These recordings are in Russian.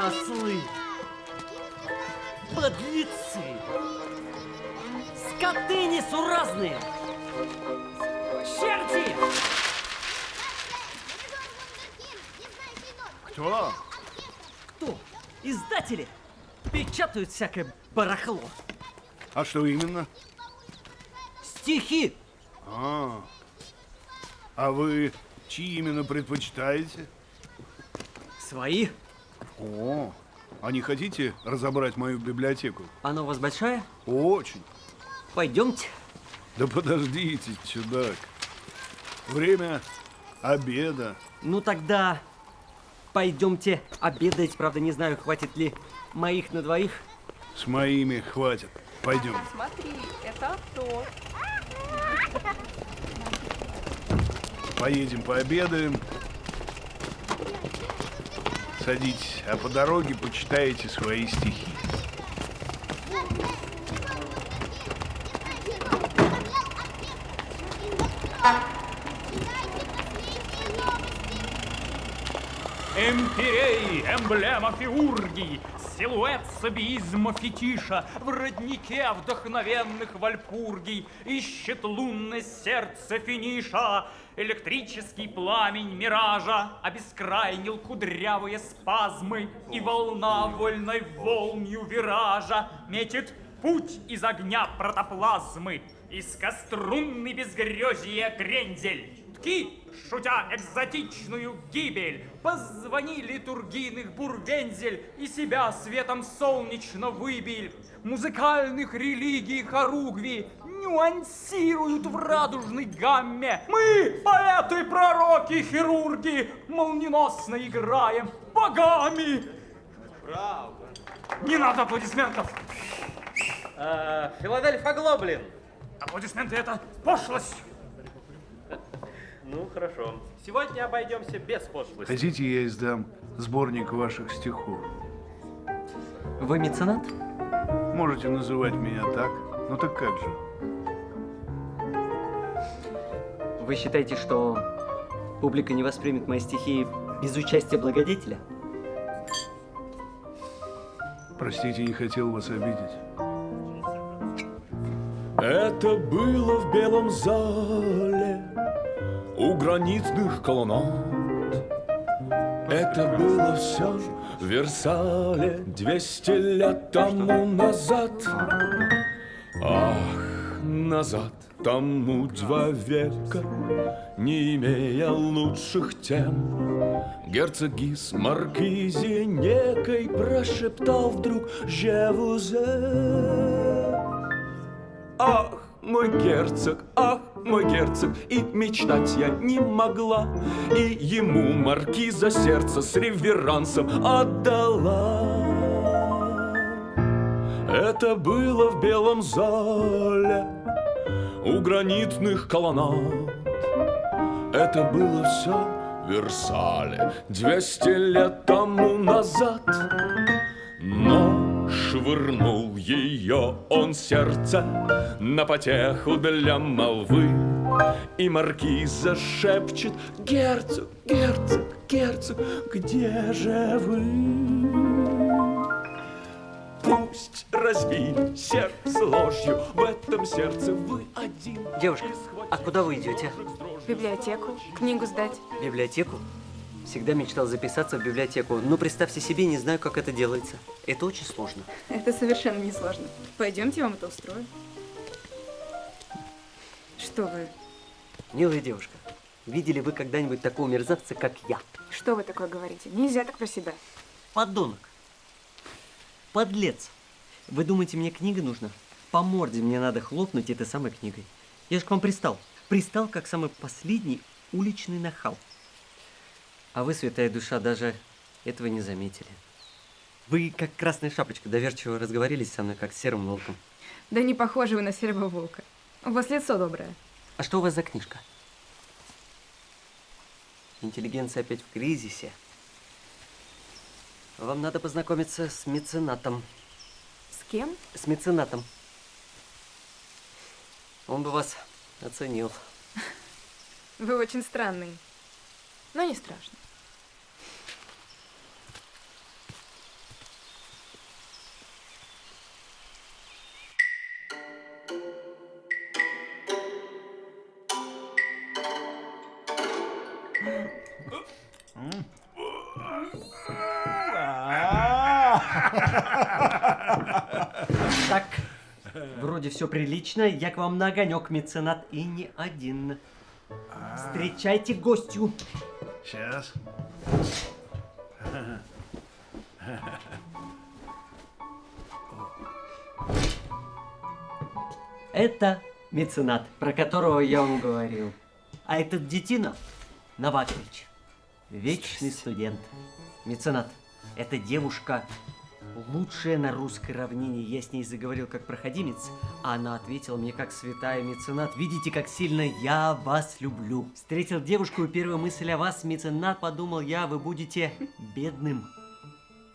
Ослы! Подлецы! Скоты несуразные! Черти! Кто? Кто? Издатели печатают всякое барахло. А что именно? Стихи! А вы чьи именно предпочитаете? Свои. О, а не хотите разобрать мою библиотеку? Она у вас большая? Очень. Пойдемте. Да подождите, чудак. Время обеда. Ну тогда пойдемте обедать. Правда, не знаю, хватит ли моих на двоих. С моими хватит. Пойдем. Смотри, это авто. Поедем пообедаем. Садитесь, а по дороге почитаете свои стихи. Эмпирей, эмблема фиургий, силуэт сабиизма фетиша, в роднике вдохновенных вальпургий ищет лунное сердце финиша. Электрический пламень миража обескрайнил кудрявые спазмы, и волна вольной волнью виража метит путь из огня протоплазмы, из кострунный безгрёзье крендель. Тки, шутя экзотичную гибель, позвони литургийных бурвензель и себя светом солнечно выбель. Музыкальных религий хоругви нюансируют в радужной гамме. Мы, поэты, пророки, хирурги, молниеносно играем богами. Правда. Не надо аплодисментов. Филадельфа Глоблин. Аплодисменты — это пошлость. Ну, хорошо. Сегодня обойдемся без пошлости. Хотите, я издам сборник ваших стихов? Вы меценат? Можете называть меня так. Ну так как же? Вы считаете, что публика не воспримет мои стихи без участия благодетеля? Простите, не хотел вас обидеть. Это было в белом зале у гранитных колоннад. Это было все в Версале 200 лет тому назад. Ах, назад тому 2 века, не имея лучших тем, герцог Гис маркизе некой прошептал вдруг «Je vous aime». Ах, мой герцог, и мечтать я не могла, и ему маркиза сердце с реверансом отдала. Это было в белом зале у гранитных колоннад. Это было все в Версале 200 лет тому назад. Но швырнул ее он сердце на потеху для молвы, и маркиза шепчет: герцог, герцог, герцог, где же вы? Пусть разбили сердце ложью, в этом сердце вы один. Девушка, а куда вы идете? В библиотеку, книгу сдать. В библиотеку? Всегда мечтал записаться в библиотеку, но представьте себе, не знаю, как это делается. Это очень сложно. Это совершенно не сложно. Пойдемте, я вам это устрою. Что вы? Милая девушка, видели вы когда-нибудь такого мерзавца, как я? Что вы такое говорите? Нельзя так про себя. Подонок. Подлец. Вы думаете, мне книга нужна? По морде мне надо хлопнуть этой самой книгой. Я же к вам пристал. Пристал, как самый последний уличный нахал. А вы, святая душа, даже этого не заметили. Вы, как красная шапочка, доверчиво разговорились со мной, как с серым волком. Да не похожи вы на серого волка. У вас лицо доброе. А что у вас за книжка? Интеллигенция опять в кризисе. Вам надо познакомиться с меценатом. С кем? С меценатом. Он бы вас оценил. Вы очень странный. Но не страшно. Так, вроде все прилично. Я к вам на огонек, меценат, и не один. Встречайте гостью. Сейчас. Это меценат, про которого я вам говорил. А этот детина Новакович, вечный студент. Меценат, эта девушка лучшая на русской равнине. Я с ней заговорил как проходимец, а она ответила мне как святая. Меценат, видите, как сильно я вас люблю. Встретил девушку, и первая мысль о вас, меценат, подумал я, вы будете бедным,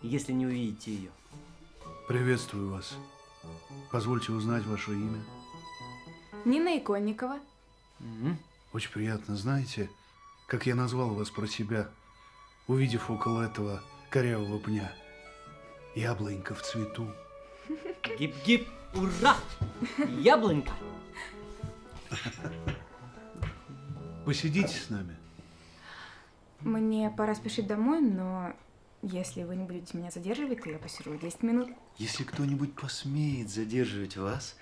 если не увидите ее. Приветствую вас. Позвольте узнать ваше имя. Нина Иконникова. Очень приятно. Знаете, как я назвал вас про себя, увидев около этого корявого пня? Яблонька в цвету. Гип-гип, ура! Яблонька! Посидите с нами. Мне пора спешить домой, но если вы не будете меня задерживать, то я посижу 10 минут. Если кто-нибудь посмеет задерживать вас,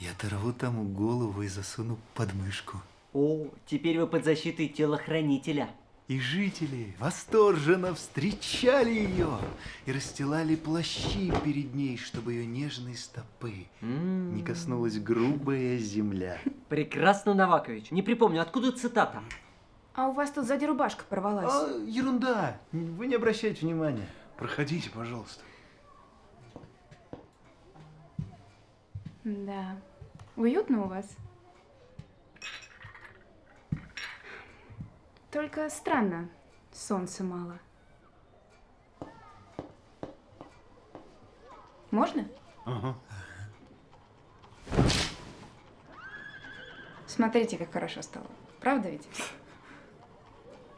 я оторву тому голову и засуну под мышку. О, теперь вы под защитой телохранителя. И жители восторженно встречали ее и расстилали плащи перед ней, чтобы ее нежные стопы не коснулась грубая земля. Прекрасно, Новакович. Не припомню, откуда цитата? А у вас тут сзади рубашка порвалась. Ерунда, вы не обращайте внимания. Проходите, пожалуйста. Да. Уютно у вас? Только странно, солнца мало. Можно? Ага. Смотрите, как хорошо стало. Правда ведь?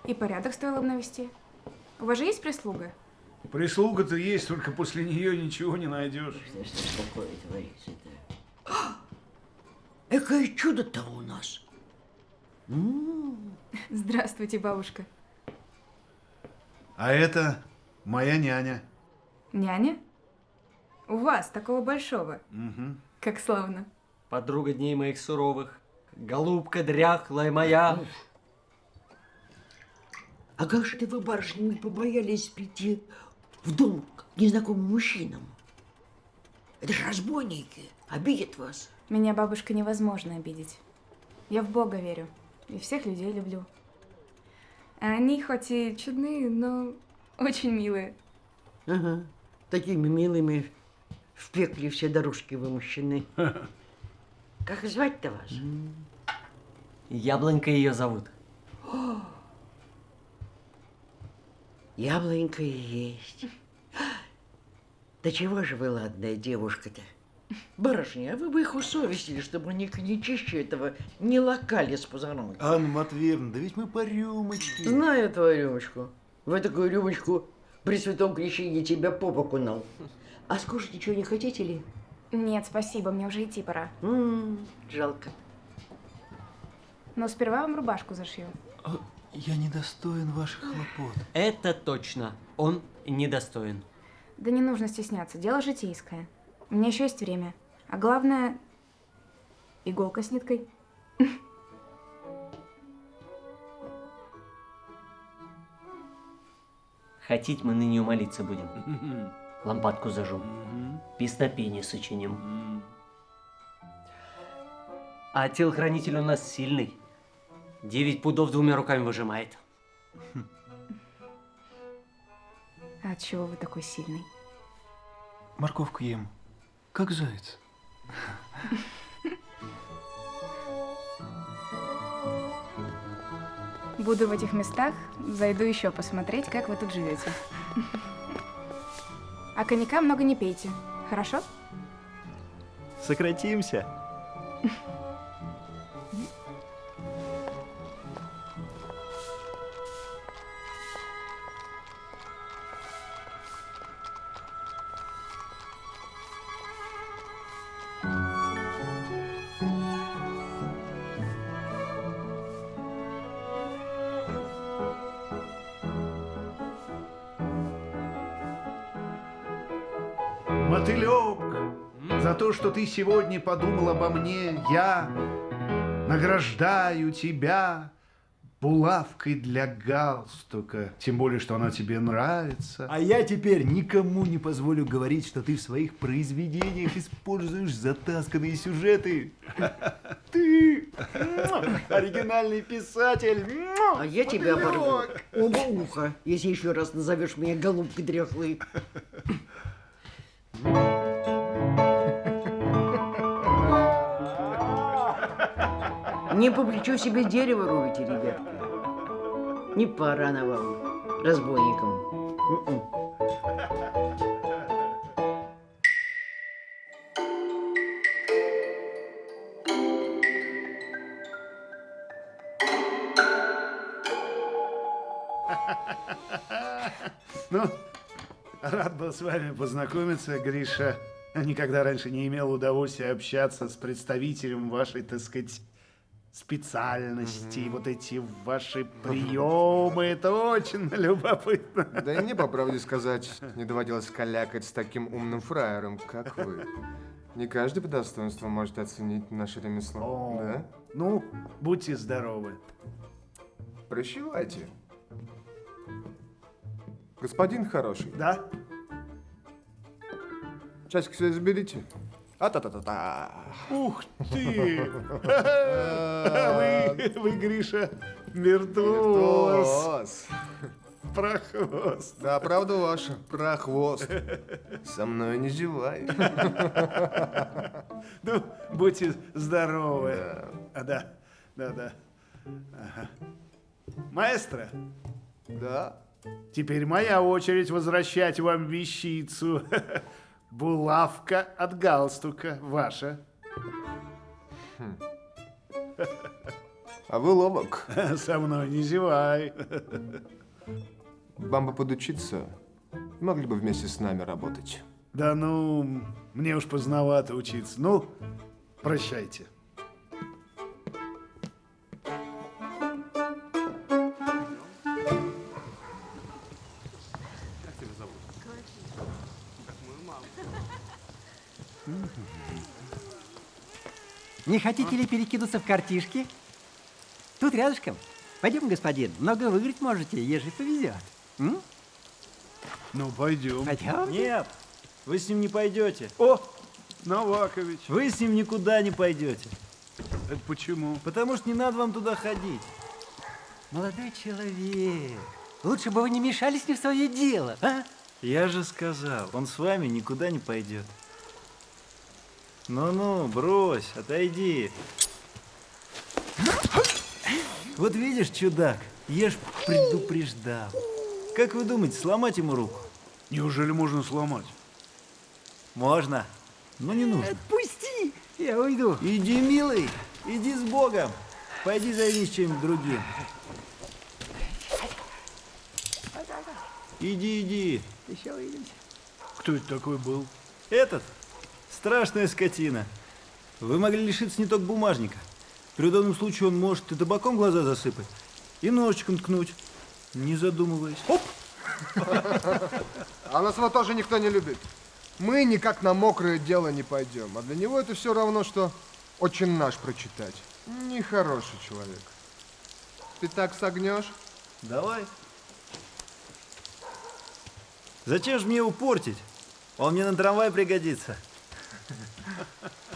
И порядок стоило бы навести. У вас же есть прислуга? Прислуга-то есть, только после нее ничего не найдешь. Что такое творится-то? Экое чудо-то у нас. Здравствуйте, бабушка. А это моя няня. Няня? У вас, такого большого. Угу. Как славно. Подруга дней моих суровых. Голубка дряхлая моя. А как же вы, барышни, не побоялись прийти в дом к незнакомым мужчинам? Это же разбойники, обидят вас. Меня, бабушка, невозможно обидеть. Я в Бога верю и всех людей люблю. Они хоть и чудные, но очень милые. Ага, такими милыми в пекле все дорожки вымощены. Как звать-то вас? Яблонька ее зовут. Яблонька и есть. Да чего же вы ладная девушка-то? Барышня, а вы бы их усовестили, чтобы они коньячища этого не локали с позаной. Анна Матвеевна, да ведь мы по рюмочке. Знаю твою рюмочку. В такую рюмочку при святом крещении тебя поп окунал. А скушать ничего не хотите ли? Нет, спасибо, мне уже идти пора. Жалко. Но сперва вам рубашку зашью. Я недостоин ваших хлопот. Это точно. Он недостоин. Да не нужно стесняться, дело житейское. У меня еще есть время. А главное, иголка с ниткой. Хотеть мы ныне молиться будем. Лампадку зажжем. Песнопение сочиним. А телохранитель у нас сильный. 9 пудов 2 руками выжимает. А от чего вы такой сильный? Морковку ем, как заяц. Буду в этих местах, зайду еще посмотреть, как вы тут живете. А коньяка много не пейте, хорошо? Сократимся. мотылек, за то, что ты сегодня подумал обо мне, я награждаю тебя булавкой для галстука. Тем более, что она тебе нравится. А я теперь никому не позволю говорить, что ты в своих произведениях используешь затасканные сюжеты. Ты оригинальный писатель. А я тебя оборву оба уха, если еще раз назовешь меня голубкой дряхлой. Не по плечу себе дерево рубите, ребятки. Не пора на вам, разбойникам. Ну, рад был с вами познакомиться, Гриша. Никогда раньше не имел удовольствия общаться с представителем вашей, так сказать, специальности. Вот эти ваши приемы, это очень любопытно. Да и мне, по правде сказать, не доводилось калякать с таким умным фраером, как вы. Не каждый по достоинству может оценить наше ремесло, да? Ну, будьте здоровы. Прощевайте. Господин хороший. Да? Часик свой заберите. А-та-та-та-та. Ух ты! Вы, Гриша, виртуоз. Прохвост. Да, правда ваша, прохвост. Со мной не зевай. Ну, будьте здоровы. Да. Да. Ага. Маэстро, Да. теперь моя очередь возвращать вам вещицу. Булавка от галстука ваша. А вы ловок. Со мной не зевай. Вам бы подучиться, могли бы вместе с нами работать. Да ну, мне уж поздновато учиться. Ну, прощайте. Не хотите ли перекинуться в картишки? Тут рядышком. Пойдем, господин. Много выиграть можете, ежели повезет. М? Ну, пойдем. Пойдем? Нет, вы с ним не пойдете. О, Новакович. Вы с ним никуда не пойдете. Это почему? Потому что не надо вам туда ходить. Молодой человек, лучше бы вы не мешались не в свое дело, а? Я же сказал, он с вами никуда не пойдет. Ну-ну, брось, отойди. Вот видишь, чудак, я ж предупреждал. Как вы думаете, сломать ему руку? Неужели можно сломать? Можно, но не нужно. Отпусти, я уйду. Иди, милый, иди с Богом. Пойди займись чем-нибудь другим. Иди. Еще увидимся. Кто это такой был? Этот страшная скотина. Вы могли лишиться не только бумажника. При удобном случае он может и табаком глаза засыпать, и ножичком ткнуть, не задумываясь. Оп! А нас его тоже никто не любит. Мы никак на мокрое дело не пойдем. А для него это все равно, что «Отче наш» прочитать. Нехороший человек. Ты так согнешь? Давай. Зачем же мне его портить? Он мне на трамвай пригодится.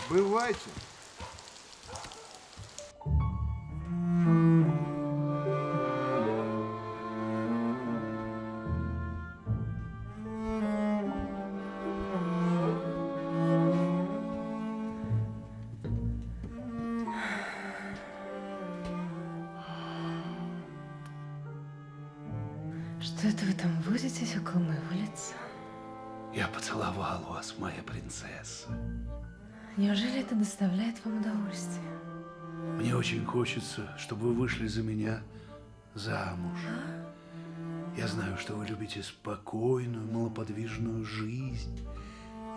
Бывайте. Что это вы там возитесь около моего лица? Я поцеловал вас, моя принцесса. Неужели это доставляет вам удовольствие? Мне очень хочется, чтобы вы вышли за меня замуж. Я знаю, что вы любите спокойную, малоподвижную жизнь.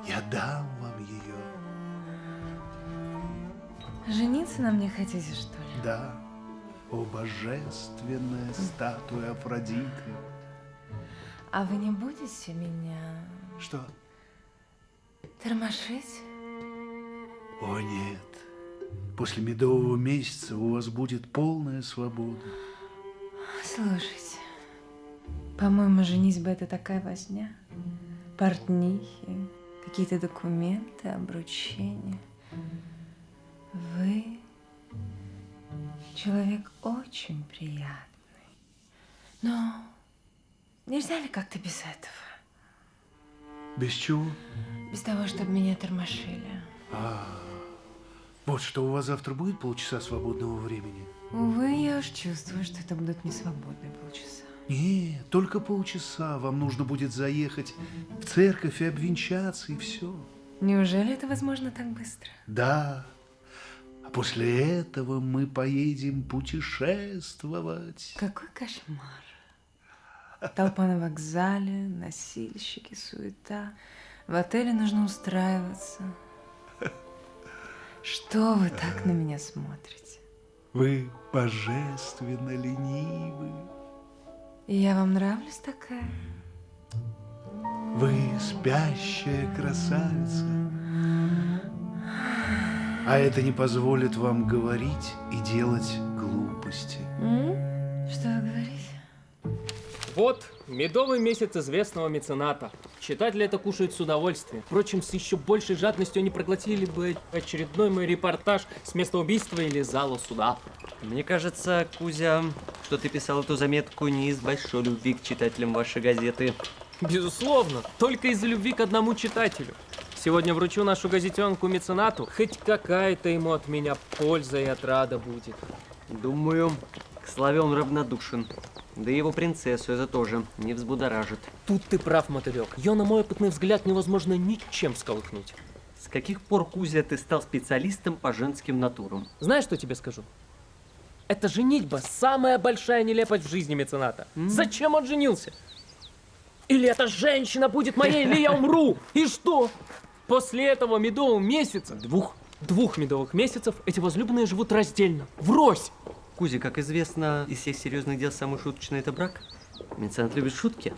Я дам вам ее. Жениться на мне хотите, что ли? Да, о божественная статуя Афродиты. А вы не будете меня... Что? Тормошить? О нет, после медового месяца у вас будет полная свобода. Слушайте, по-моему, женитьба — это такая возня. Портнихи, какие-то документы, обручения. Вы человек очень приятный. Но нельзя ли как-то без этого? Без чего? Без того, чтобы меня тормошили. Вот что, у вас завтра будет полчаса свободного времени? Увы, я уж чувствую, что это будут несвободные полчаса. Нет, только полчаса. Вам нужно будет заехать в церковь и обвенчаться, и все. Неужели это возможно так быстро? Да. А после этого мы поедем путешествовать. Какой кошмар. Толпа на вокзале, носильщики, суета. В отеле нужно устраиваться. Что вы так на меня смотрите? Вы божественно ленивы. И я вам нравлюсь такая? Вы спящая красавица. А это не позволит вам говорить и делать глупости. Что вы говорите? Вот, медовый месяц известного мецената. Читатели это кушают с удовольствием. Впрочем, с еще большей жадностью они проглотили бы очередной мой репортаж с места убийства или зала суда. Мне кажется, Кузя, что ты писал эту заметку не из большой любви к читателям вашей газеты. Безусловно, только из-за любви к одному читателю. Сегодня вручу нашу газетенку меценату. Хоть какая-то ему от меня польза и отрада будет. Думаю, к славе он равнодушен. Да и его принцессу это тоже не взбудоражит. Тут ты прав, мотылек. Ее, на мой опытный взгляд, невозможно ничем всколыхнуть. С каких пор, Кузя, ты стал специалистом по женским натурам? Знаешь, что тебе скажу? Это женитьба самая большая нелепость в жизни мецената. Зачем он женился? Или эта женщина будет моей, или я умру? И что? После этого медового месяца, двух медовых месяцев, эти возлюбленные живут раздельно, врозь. Кузя, как известно, из всех серьезных дел самый шуточный это брак. Меценат любит шутки.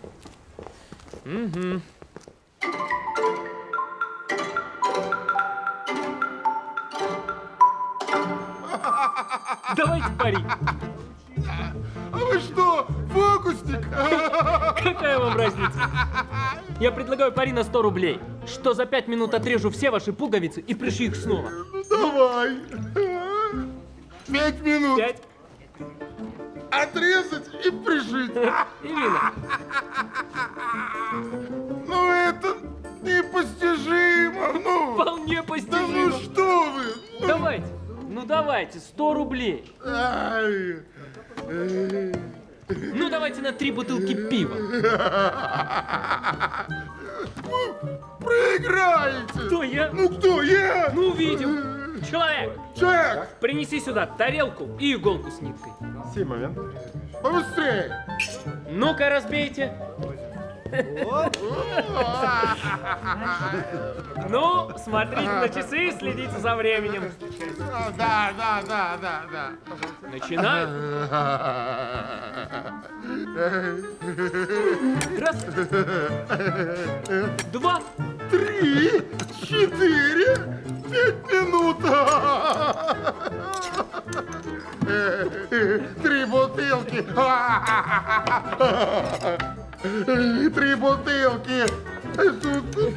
Угу. Давайте пари. А вы что, фокусник? Какая вам разница? Я предлагаю пари на 100 рублей, что за 5 минут отрежу все ваши пуговицы и пришью их снова. Давай. 5 минут. 5. Отрезать и пришить. Именно. Ну это непостижимо. Ну. Вполне Да постижимо. ну что вы? Давайте. Ну давайте, 100 рублей. Ай. Ну давайте на 3 бутылки пива. Проиграете. Кто я? Ну кто я? Ну увидим. Человек, Человек. принеси сюда тарелку и иголку с ниткой. Сей момент. Побыстрее. Ну-ка, разбейте. Ну, смотрите на часы и следите за временем. Да. Начинаю. Раз. 2. 3, 4, 5 минут. 3 бутылки. 3 бутылки.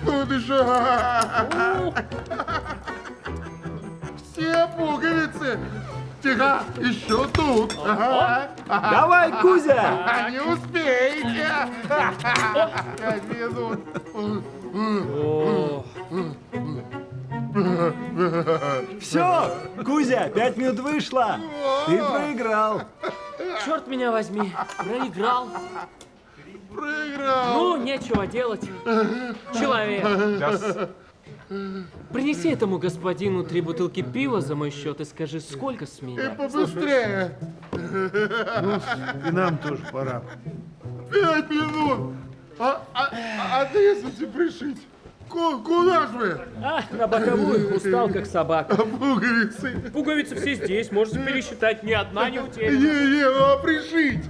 Тут еще. Все пуговицы. Тихо, еще тут. Давай, Кузя! Не успеете. 5 минут. Все, Кузя, 5 минут вышло. Ты проиграл. Черт меня возьми, проиграл. Проиграл. Ну, нечего делать. Человек. Принеси этому господину 3 бутылки пива за мой счет и скажи, сколько с И меня. побыстрее. И нам тоже пора. 5 минут. Отрезать и пришить. Куда же вы? А, на боковую, устал как собака. А пуговицы? Пуговицы все здесь, можете пересчитать, ни одна не утеряна. Не, а пришить?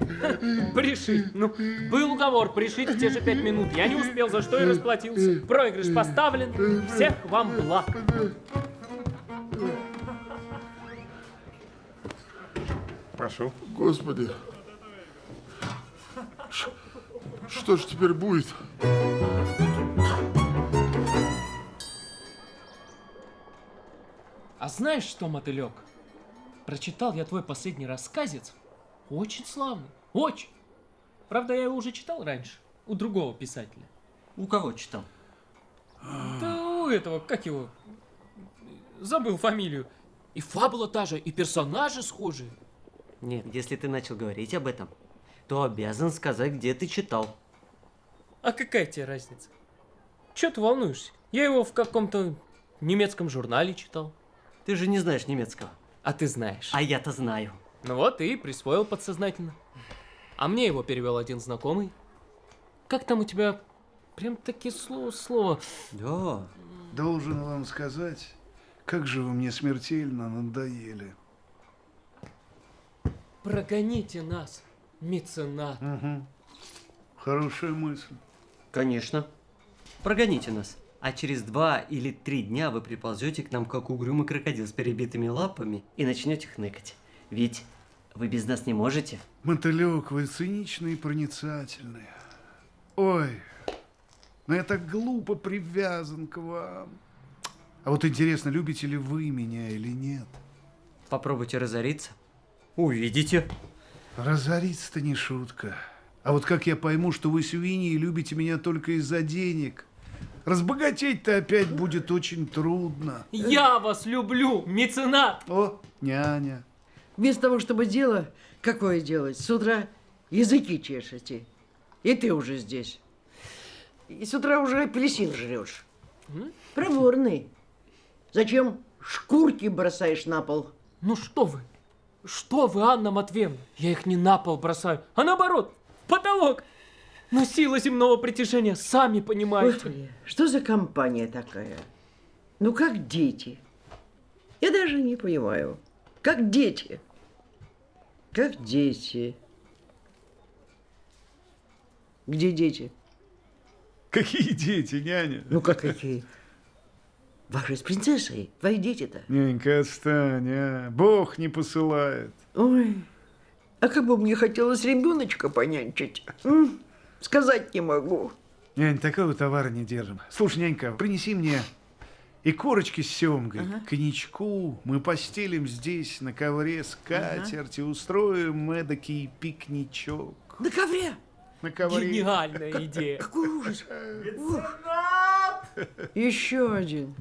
Пришить. Ну, был уговор, пришить в те же 5 минут. Я не успел, за что и расплатился. Проигрыш поставлен. Всех вам благ. Прошу. Господи. Что ж теперь будет? А знаешь что, мотылек? Прочитал я твой последний рассказец. Очень славный. Очень. Правда, я его уже читал раньше. У другого писателя. У кого читал? Да у этого, как его? Забыл фамилию. И фабула та же, и персонажи схожие. Нет, если ты начал говорить об этом, то обязан сказать, где ты читал. А какая тебе разница? Чё ты волнуешься? Я его в каком-то немецком журнале читал. Ты же не знаешь немецкого. А ты знаешь. А я-то знаю. Ну вот и присвоил подсознательно. А мне его перевел один знакомый. Как там у тебя прям таки слово? Да. Должен вам сказать, как же вы мне смертельно надоели. Прогоните нас, меценат. Угу. Хорошая мысль. Конечно. Прогоните нас. А через 2 или 3 дня вы приползете к нам, как угрюмый крокодил с перебитыми лапами, и начнете хныкать. Ведь вы без нас не можете. Мотылек, вы циничный и проницательный. Ой, но я так глупо привязан к вам. А вот интересно, любите ли вы меня или нет? Попробуйте разориться. Увидите. Разориться-то не шутка. А вот как я пойму, что вы свиньи и любите меня только из-за денег? Разбогатеть-то опять будет очень трудно. Я вас люблю, меценат! О, няня. Вместо того, чтобы дело какое делать, с утра языки чешете. И ты уже здесь. И с утра уже апельсин жрешь. Проворный. Зачем шкурки бросаешь на пол? Ну что вы? Что вы, Анна Матвеевна? Я их не на пол бросаю, а наоборот, в потолок. Но сила земного притяжения, сами понимаете. Господи, что за компания такая? Ну, как дети. Я даже не понимаю. Как дети. Как дети. Где дети? Какие дети, няня? Ну, как какие? Ваши с принцессой. Твои дети-то. Нянька, отстань, а. Бог не посылает. Ой, а как бы мне хотелось ребеночка понянчить. Сказать не могу. Нянь, такого товара не держим. Слушай, нянька, принеси мне и корочки с семгой, коньячку. Мы постелим здесь на ковре скатерть и устроим эдакий пикничок. На ковре? На ковре. Гениальная идея. Какой ужас. Еще один.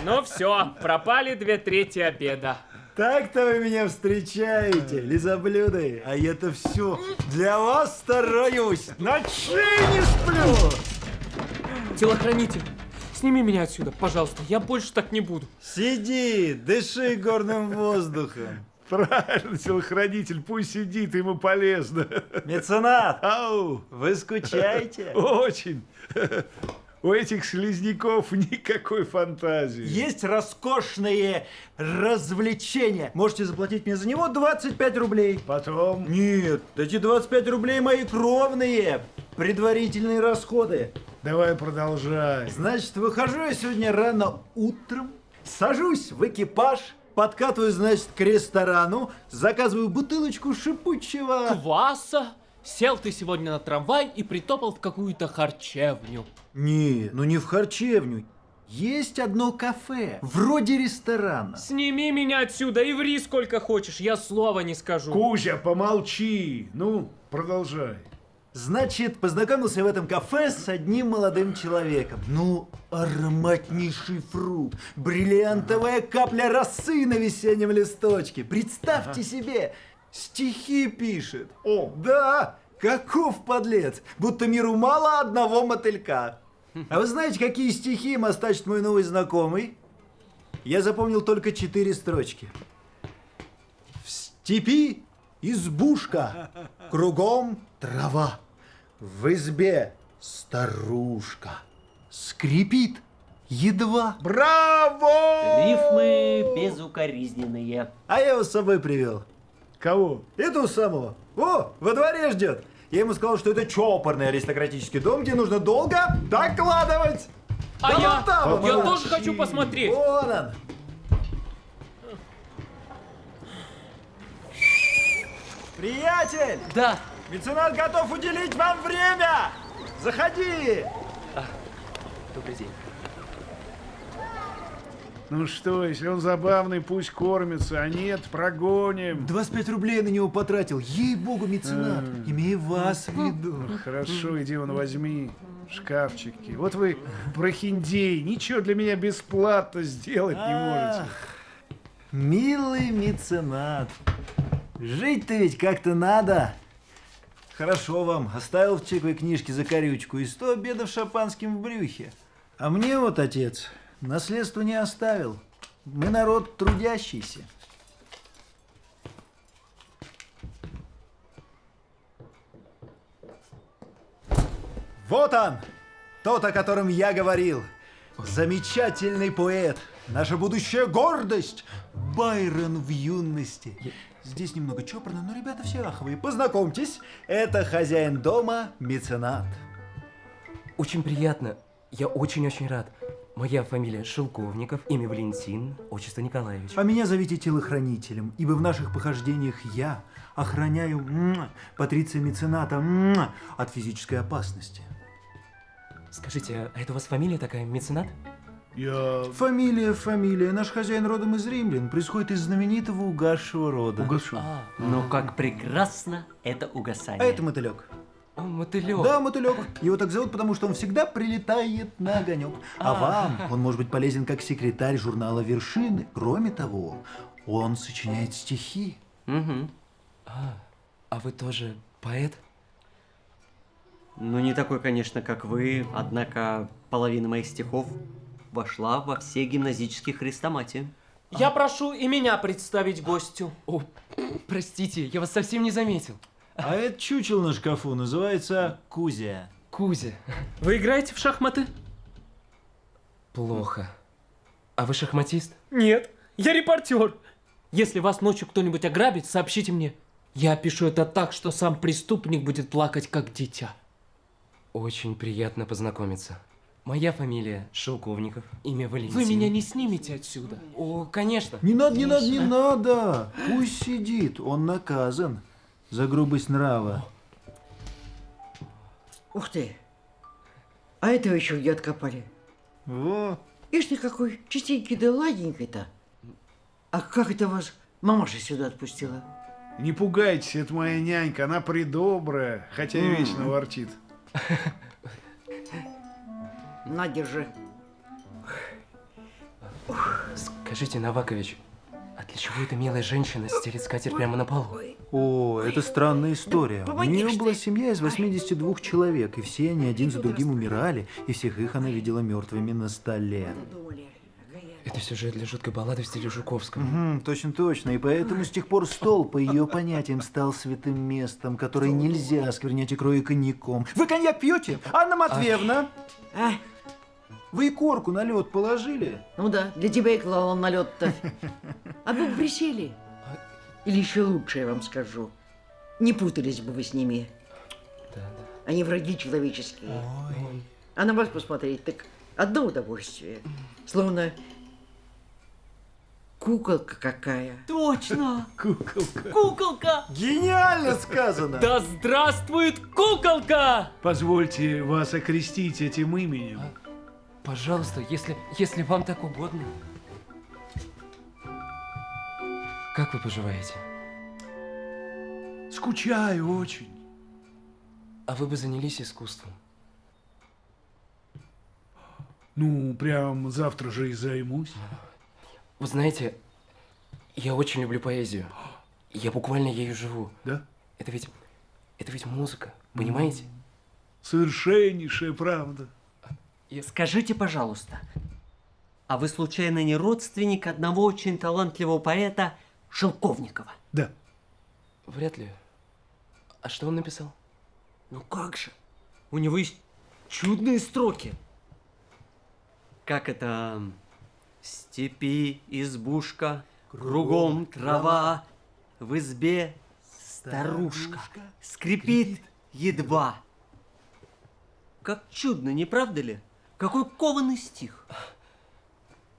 Ну все, пропали 2/3 обеда. Так-то вы меня встречаете, лизоблюды. А я-то все для вас стараюсь. Ночи не сплю. Телохранитель, сними меня отсюда, пожалуйста. Я больше так не буду. Сиди, дыши горным воздухом. Правильно, телохранитель, пусть сидит, ему полезно. Меценат, Ау! вы скучаете? Очень. У этих слизняков никакой фантазии. Есть роскошные развлечения. Можете заплатить мне за него 25 рублей. Потом? Нет, эти 25 рублей мои кровные. Предварительные расходы. Давай продолжай. Значит, выхожу я сегодня рано утром, сажусь в экипаж, подкатываю, значит, к ресторану, заказываю бутылочку шипучего... Кваса? Сел ты сегодня на трамвай и притопал в какую-то харчевню. Не, ну не в харчевню. Есть одно кафе, вроде ресторана. Сними меня отсюда и ври сколько хочешь, я слова не скажу. Кузя, помолчи. Ну, продолжай. Значит, познакомился я в этом кафе с одним молодым человеком. Ну, ароматнейший фрукт, бриллиантовая капля росы на весеннем листочке. Представьте себе, стихи пишет. О, да, каков подлец, будто миру мало одного мотылька. А вы знаете, какие стихи мастачит мой новый знакомый? Я запомнил только 4 строчки. В степи избушка, кругом трава. В избе старушка. Скрипит едва. Браво! Рифмы безукоризненные. А я его с собой привел. Кого? Этого самого. О, во дворе ждет. Я ему сказал, что это чопорный аристократический дом, где нужно долго докладывать. А Да я? вот там он. Я тоже хочу посмотреть. Вон он. Приятель! Да. Меценат готов уделить вам время! Заходи! Добрый день. Ну что, если он забавный, пусть кормится, а нет, прогоним. 25 рублей на него потратил. Ей-богу, меценат. Имея вас в виду. Хорошо, иди вон возьми шкафчики. Вот вы прохиндей, ничего для меня бесплатно сделать не можете. Милый меценат. Жить-то ведь как-то надо. Хорошо вам. Оставил в чековой книжке за корючку и 100 обедов шампанским в брюхе. А мне вот отец наследство не оставил. Мы народ трудящийся. Вот он, тот, о котором я говорил. Замечательный поэт, наша будущая гордость. Байрон в юности. Здесь немного чопорно, но ребята все аховые. Познакомьтесь, это хозяин дома, меценат. Очень приятно. Я очень-очень рад. Моя фамилия Шелковников, имя Валентин, отчество Николаевич. А меня зовите телохранителем, ибо в наших похождениях я охраняю патриция мецената от физической опасности. Скажите, а это у вас фамилия такая, меценат? Фамилия. Наш хозяин родом из римлян, происходит из знаменитого угасшего рода. Но как прекрасно это угасание. А это мотылек. О, мотылек. Да, мотылек. Его так зовут, потому что он всегда прилетает на огонек. А вам он может быть полезен как секретарь журнала «Вершины». Кроме того, он сочиняет стихи. Угу. А вы тоже поэт? Ну, не такой, конечно, как вы, однако половина моих стихов вошла во все гимназические хрестоматии. Я прошу и меня представить гостю. О, простите, я вас совсем не заметил. А это чучело на шкафу называется Кузя. Кузя. Вы играете в шахматы? Плохо. А вы шахматист? Нет, я репортер. Если вас ночью кто-нибудь ограбит, сообщите мне. Я опишу это так, что сам преступник будет плакать, как дитя. Очень приятно познакомиться. Моя фамилия Шелковников, имя Валентин. Вы меня не снимете отсюда? О, конечно. Не надо. Пусть сидит, он наказан за грубость нрава. Ух ты! А этого еще где откопали? Во. Ишь ты какой чистенький да ладненький-то. А как это вас мамаша сюда отпустила? Не пугайтесь, это моя нянька, она придобрая, хотя и вечно ворчит. На, держи. Скажите, Новакович, а для чего эта милая женщина стелит скатерть прямо на полу? О, это странная история. У нее была семья из 82 человек, и все они один за другим умирали, и всех их она видела мертвыми на столе. Это сюжет для жуткой баллады в стиле Жуковского. Угу, точно. И поэтому с тех пор стол, по ее понятиям, стал святым местом, которое нельзя осквернять икрой и коньяком. Вы коньяк пьете? Анна Матвеевна? Вы икорку на лед положили? Ну да, для тебя и клала на лед-то. А вы бы присели. Или еще лучше, я вам скажу. Не путались бы вы с ними. Да. Они враги человеческие. А на вас посмотреть, так одно удовольствие. Словно куколка какая. Точно! Куколка. Куколка! Гениально сказано! Да здравствует куколка! Позвольте вас окрестить этим именем. Пожалуйста, если вам так угодно. Как вы поживаете? Скучаю очень. А вы бы занялись искусством? Ну, прям завтра же и займусь. Вы знаете, я очень люблю поэзию. Я буквально ею живу. Да? Это ведь музыка, понимаете? Совершеннейшая правда. Скажите, пожалуйста, а вы случайно не родственник одного очень талантливого поэта Шелковникова? Да. Вряд ли. А что он написал? Ну как же? У него есть чудные строки. Как это? В степи избушка, кругом трава, в избе старушка, скрипит едва. Как чудно, не правда ли? Какой кованый стих.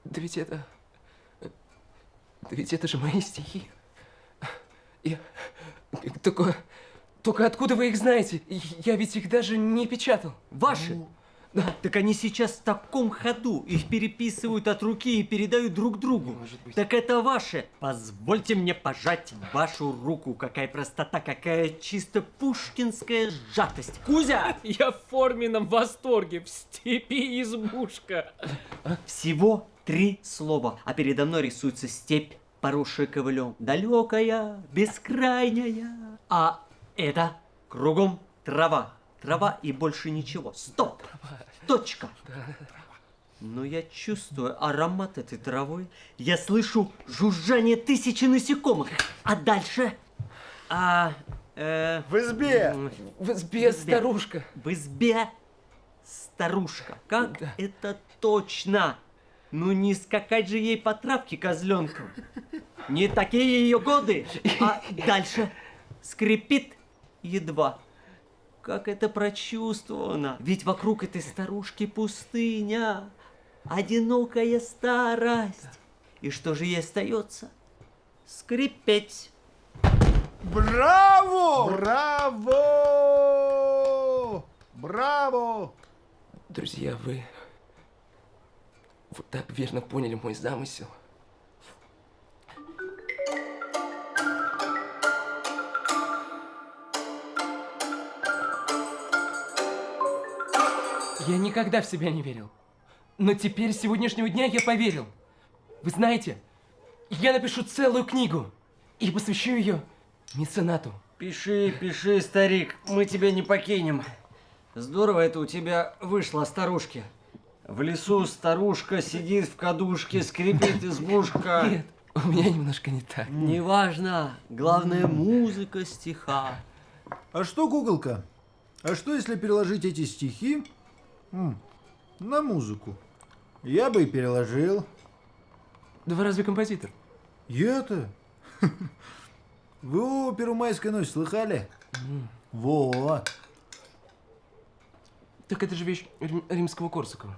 Да ведь это же мои стихи. Я... Только откуда вы их знаете? Я ведь их даже не печатал. Ваши? Да. Так они сейчас в таком ходу. Их переписывают от руки и передают друг другу. Так это ваши. Позвольте мне пожать вашу руку. Какая простота, какая чисто пушкинская сжатость. Кузя! Я в форменном восторге. В степи избушка. Всего 3 слова, а передо мной рисуется степь, поросшая ковылем. Далекая, бескрайняя. А это кругом трава. Трава и больше ничего. Стоп! Точка! Но я чувствую аромат этой травы. Я слышу жужжание 1000 насекомых. А дальше? В избе! В избе старушка. В избе старушка. Как это точно? Ну не скакать же ей по травке козленком. Не такие ее годы. А дальше скрипит едва. Как это прочувствовано. Ведь вокруг этой старушки пустыня. Одинокая старость. И что же ей остается? Скрипеть. Браво! Браво! Браво! Друзья, вы так верно поняли мой замысел. Я никогда в себя не верил. Но теперь, с сегодняшнего дня, я поверил. Вы знаете, я напишу целую книгу и посвящу ее меценату. Пиши, пиши, старик, мы тебя не покинем. Здорово это у тебя вышло, старушки. В лесу старушка сидит в кадушке, скрипит избушка. Нет, у меня немножко не так. Неважно, главное музыка стиха. А что, куколка? А что, если переложить эти стихи на музыку? Я бы и переложил. Да вы разве композитор? Я-то? Вы оперу «Майская ночь» слыхали? Вот. Так это же вещь Римского-Корсакова.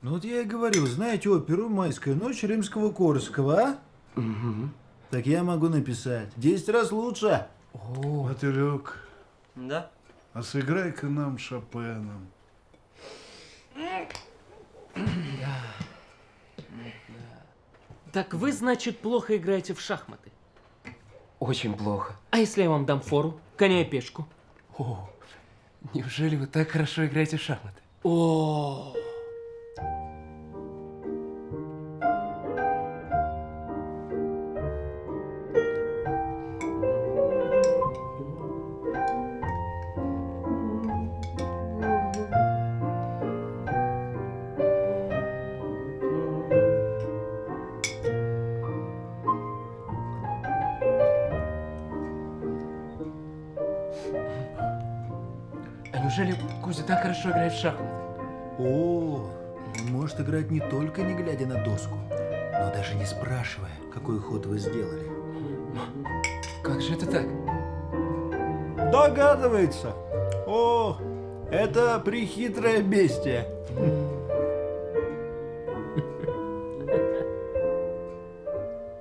Ну вот я и говорю, знаете оперу «Майская ночь» Римского-Корсакова, а? Угу. Так я могу написать 10 раз лучше. Мотылек, Да? а сыграй-ка нам Шопена. Так вы, значит, плохо играете в шахматы? Очень плохо. А если я вам дам фору, коня и пешку? О, неужели вы так хорошо играете в шахматы? О. А неужели Кузя так хорошо играет в шахматы? О, он может играть не только не глядя на доску, но даже не спрашивая, какой ход вы сделали. Как же это так? Догадывается. О, это прехитрое бестие.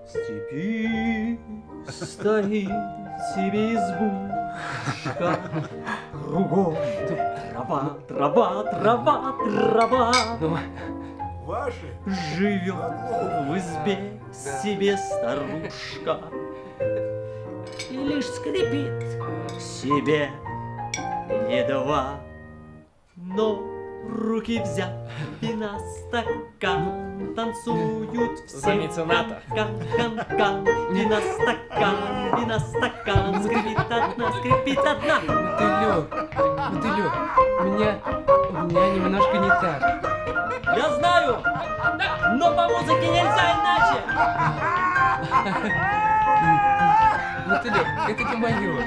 В степи стоит себе избушка, кругом трава, трава, трава, трава. Ваши? Живет в избе себе старушка и лишь скрипит себе едва, но в руки взяв вина стакан, танцуют все. За мецената. Кан-кан-кан, вина стакан, скрипит одна, скрипит одна. Мотылек, у меня немножко не так. Я знаю, но по музыке нельзя иначе. Мотылек, это не мое.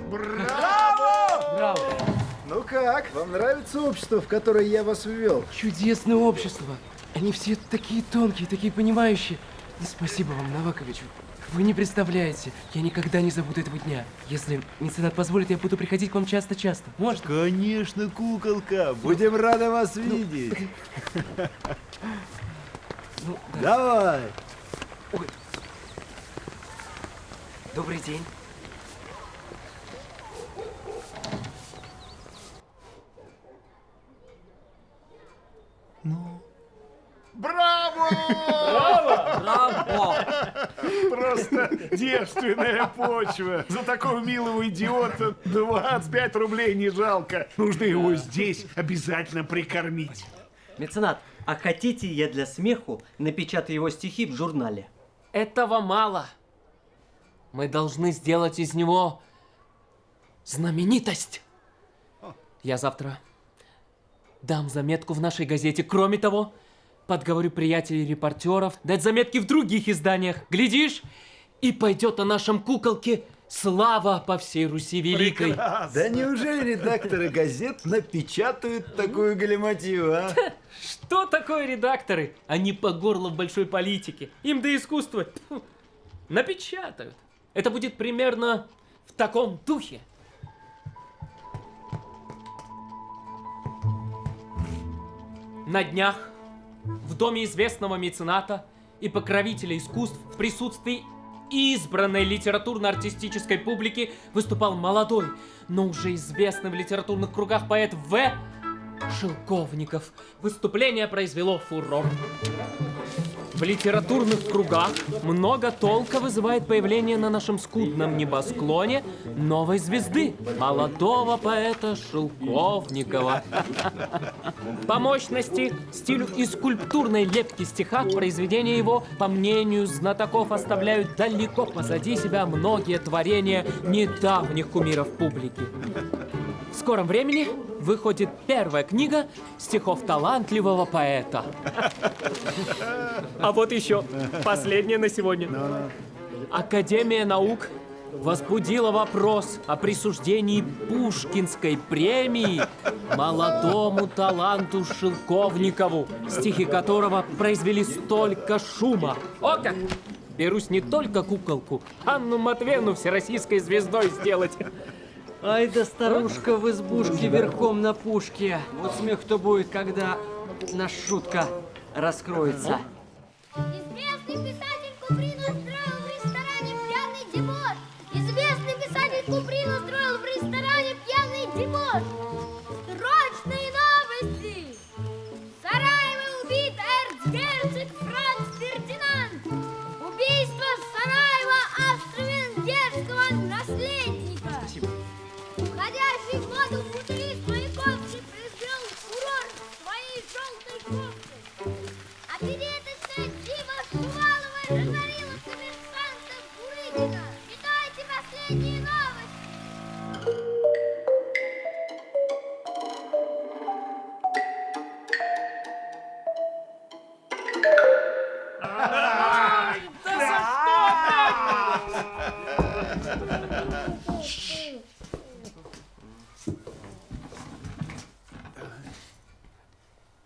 Браво! Ну как, вам нравится общество, в которое я вас ввел? Чудесное общество. Они все такие тонкие, такие понимающие. Спасибо вам, Новакович. Вы не представляете, я никогда не забуду этого дня. Если меценат позволит, я буду приходить к вам часто-часто. Можно? Конечно, куколка. Будем рады вас видеть. Ну, да. Давай. Ой. Добрый день. Браво! Браво! Просто девственная почва. За такого милого идиота 25 рублей не жалко. Нужно его здесь обязательно прикормить. Меценат, а хотите, я для смеху напечатаю его стихи в журнале? Этого мало. Мы должны сделать из него знаменитость. Я завтра дам заметку в нашей газете. Кроме того, подговорю приятелей репортеров дать заметки в других изданиях. Глядишь, и пойдет о нашем куколке слава по всей Руси Великой. Да неужели редакторы газет напечатают такую галиматью, а? Что такое редакторы? Они по горло в большой политике. Им до искусства тьфу, напечатают. Это будет примерно в таком духе. На днях в доме известного мецената и покровителя искусств в присутствии избранной литературно-артистической публики выступал молодой, но уже известный в литературных кругах поэт В. Шелковников. Выступление произвело фурор. В литературных кругах много толка вызывает появление на нашем скудном небосклоне новой звезды, молодого поэта Шелковникова. По мощности, стилю и скульптурной лепки стиха произведения его, по мнению знатоков, оставляют далеко позади себя многие творения недавних кумиров публики. В скором времени выходит первая книга стихов талантливого поэта. А вот еще последнее на сегодня. Академия наук возбудила вопрос о присуждении Пушкинской премии молодому таланту Шелковникову, стихи которого произвели столько шума. О как! Берусь не только куколку, Анну Матвеевну всероссийской звездой сделать. Ай да старушка в избушке верхом на пушке. Вот смех-то будет, когда наша шутка раскроется. Известный писатель Куприн устроил в ресторане пьяный дебош. Известный писатель Куприн устроил в ресторане пьяный дебош. Срочные новости! В Сараево убит эрцгерцог Франц Фердинанд. Убийство в Сараево австро-венгерского наследника. Спасибо. Уходящий в воду футурист Маяковский произвел фурор своей желтой кофтой. Опереточная Дима Шувалова разорила коммерсанта Бурыгина. Читайте последние новости.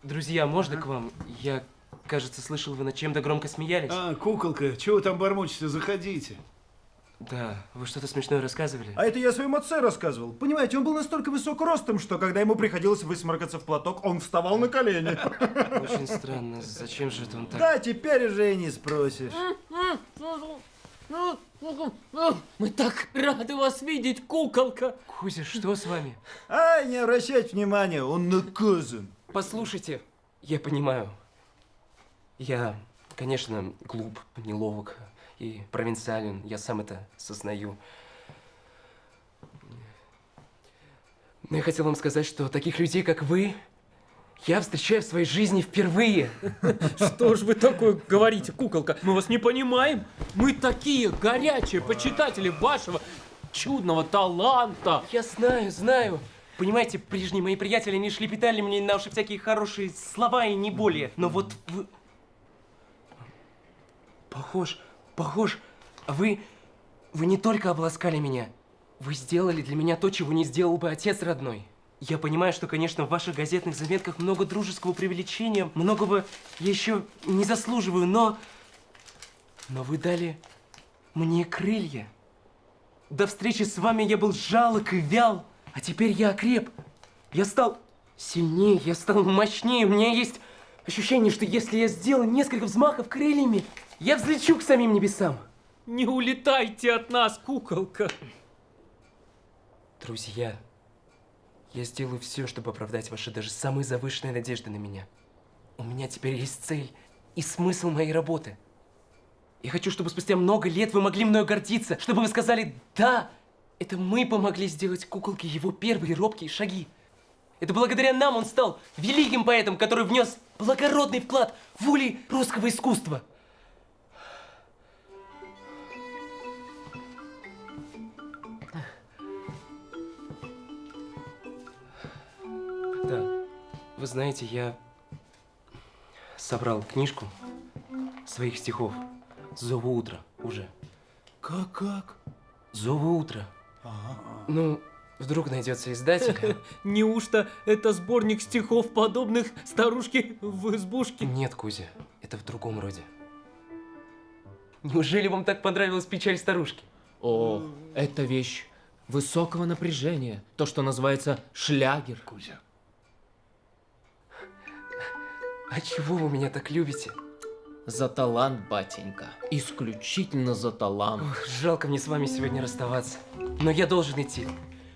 Друзья, можно к вам? Я, кажется, слышал, вы над чем-то громко смеялись. А, куколка, чего вы там бормочете? Заходите. Да, вы что-то смешное рассказывали. А это я своему отцу рассказывал. Понимаете, он был настолько высок ростом, что когда ему приходилось высморкаться в платок, он вставал на колени. Очень странно. Зачем же это он так? Да, теперь уже и не спросишь. Мы так рады вас видеть, куколка. Кузя, что с вами? Ай, не обращайте внимания, он наказан. Послушайте, я понимаю. Я, конечно, глуп, неловок и провинциален. Я сам это сознаю. Но я хотел вам сказать, что таких людей, как вы, я встречаю в своей жизни впервые. Что ж вы такое говорите, куколка? Мы вас не понимаем. Мы такие горячие почитатели вашего чудного таланта. Я знаю. Понимаете, прежние мои приятели, они шлепетали мне на уши всякие хорошие слова и не более. Но вот вы... Похож. Вы не только обласкали меня. Вы сделали для меня то, чего не сделал бы отец родной. Я понимаю, что, конечно, в ваших газетных заметках много дружеского преувеличения, многого я еще не заслуживаю, но вы дали мне крылья. До встречи с вами я был жалок и вял, а теперь я окреп. Я стал сильнее, я стал мощнее. У меня есть ощущение, что если я сделаю несколько взмахов крыльями, я взлечу к самим небесам. Не улетайте от нас, куколка. Друзья, я сделаю все, чтобы оправдать ваши даже самые завышенные надежды на меня. У меня теперь есть цель и смысл моей работы. Я хочу, чтобы спустя много лет вы могли мною гордиться, чтобы вы сказали: да, это мы помогли сделать куколке его первые робкие шаги. Это благодаря нам он стал великим поэтом, который внес благородный вклад в ули русского искусства. Да, вы знаете, я собрал книжку своих стихов «Зову утра» уже. Как? «Зову утра». Ага. Ну, вдруг найдется издатель. Неужто это сборник стихов, подобных старушке в избушке? Нет, Кузя, это в другом роде. Неужели вам так понравилась печаль старушки? О, это вещь высокого напряжения. То, что называется шлягер. Кузя. А чего вы меня так любите? За талант, батенька. Исключительно за талант. Ох, жалко мне с вами сегодня расставаться. Но я должен идти.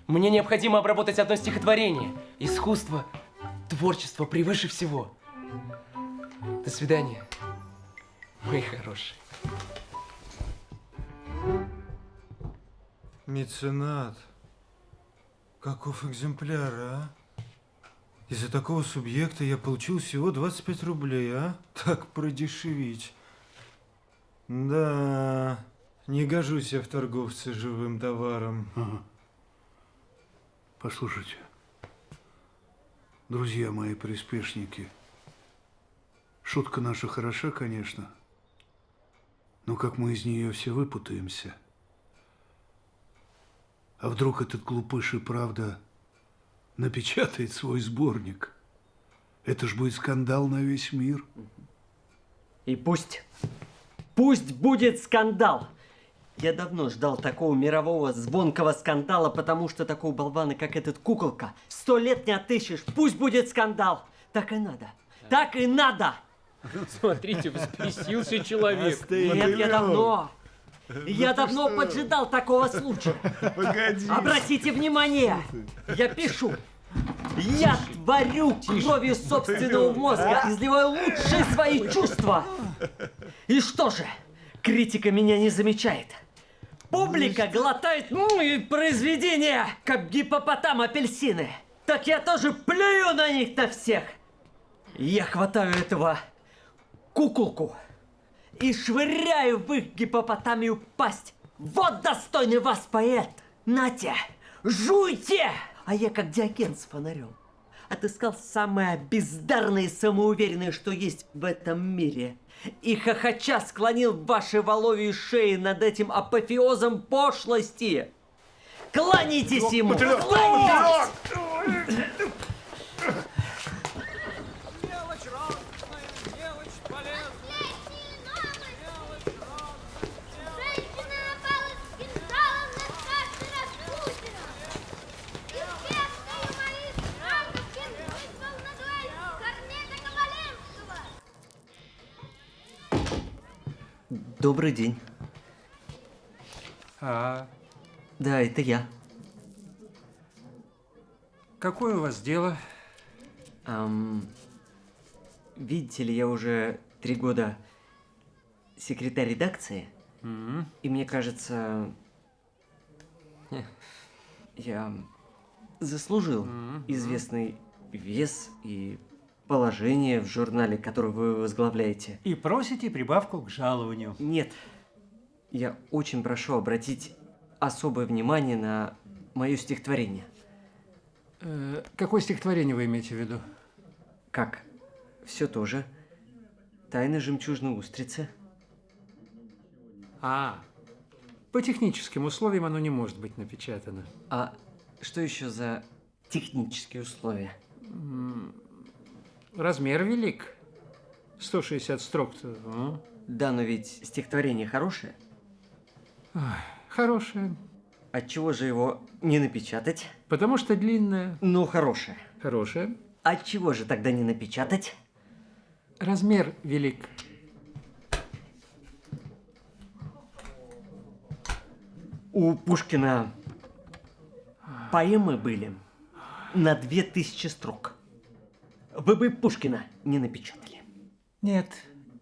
Мне необходимо обработать одно стихотворение. Искусство, творчество превыше всего. До свидания, мои хорошие. Меценат. Каков экземпляр, а? Из-за такого субъекта я получил всего 25 рублей, а? Так продешевить. Да, не гожусь я в торговце живым товаром. Ага. Послушайте, друзья мои приспешники, шутка наша хороша, конечно, но как мы из нее все выпутаемся? А вдруг этот глупыш и правда напечатает свой сборник? Это ж будет скандал на весь мир. И пусть будет скандал. Я давно ждал такого мирового звонкого скандала, потому что такого болвана, как этот куколка, 100 лет не отыщешь. Пусть будет скандал. Так и надо. Так и надо. Смотрите, взбесился человек. Нет, я давно поджидал такого случая. Погоди. Обратите внимание, я пишу. Я творю кровью собственного мозга, изливаю лучшие свои чувства. И что же, критика меня не замечает. Публика глотает мои произведения, как гиппопотам апельсины. Так я тоже плюю на них на всех. Я хватаю этого куколку и швыряю в их гиппопотамию пасть. Вот достойный вас поэт. Нате, жуйте! А я, как Диоген с фонарем, отыскал самое бездарное и самоуверенное, что есть в этом мире. И хохоча склонил ваши воловьи шеи над этим апофеозом пошлости. Кланяйтесь ему! Кланяйтесь! Добрый день. А Да, это я. какое у вас дело? Видите ли, я уже 3 года секретарь редакции. И мне кажется, я заслужил известный вес и положение в журнале, который вы возглавляете. И просите прибавку к жалованию. Нет. Я очень прошу обратить особое внимание на мое стихотворение. Какое стихотворение вы имеете в виду? Как? Все то же. Тайны жемчужной устрицы. По техническим условиям оно не может быть напечатано. А что еще за технические условия? Размер велик. 160 строк-то. Да, но ведь стихотворение хорошее. Хорошее. Отчего же его не напечатать? Потому что длинное. Ну, хорошее. Хорошее. Отчего же тогда не напечатать? Размер велик. У Пушкина поэмы были на 2000 строк. Вы бы Пушкина не напечатали. Нет,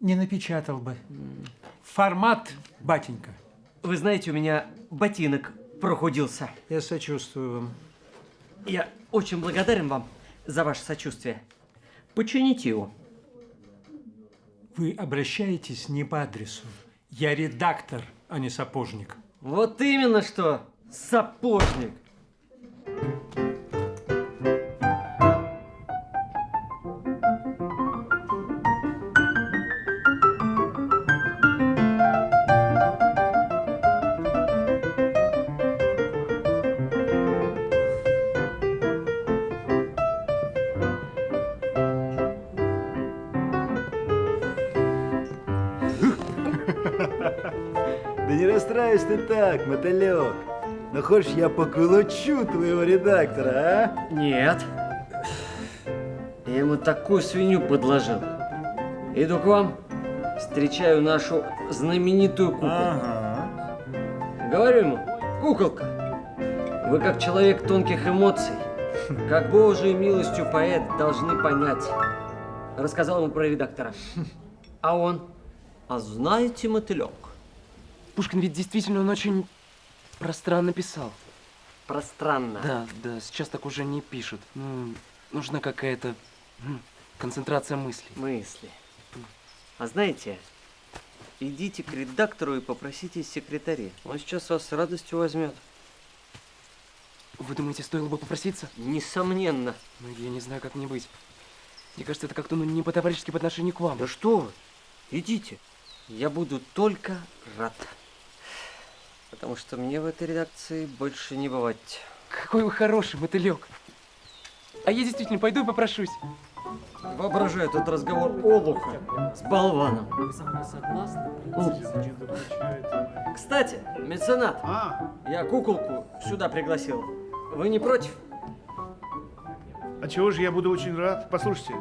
не напечатал бы. Формат, батенька. Вы знаете, у меня ботинок прохудился. Я сочувствую вам. Я очень благодарен вам за ваше сочувствие. Почините его. Вы обращаетесь не по адресу. Я редактор, а не сапожник. Вот именно что, сапожник. Да не расстраивайся ты так, мотылек. Ну хочешь, я поколочу твоего редактора, а? Нет. Я ему такую свинью подложил. Иду к вам, встречаю нашу знаменитую куклу. Говорю ему: куколка, вы как человек тонких эмоций, как Божией милостью поэт, должны понять. Рассказал ему про редактора. А он: а знаете, мотылек? Пушкин ведь действительно, он очень пространно писал. Пространно? Да, сейчас так уже не пишут. Ну, нужна какая-то концентрация мыслей. Мысли. А знаете, идите к редактору и попросите секретаря. Он сейчас вас с радостью возьмет. Вы думаете, стоило бы попроситься? Несомненно. Ну, я не знаю, как мне быть. Мне кажется, это как-то не по-товарищески по отношению к вам. Да что вы, идите. Я буду только рад. Потому что мне в этой редакции больше не бывать. Какой вы хороший, мотылек. А я действительно пойду и попрошусь. Воображаю этот разговор олуха с болваном. Кстати, меценат, я куколку сюда пригласил. Вы не против? А чего же, я буду очень рад. Послушайте,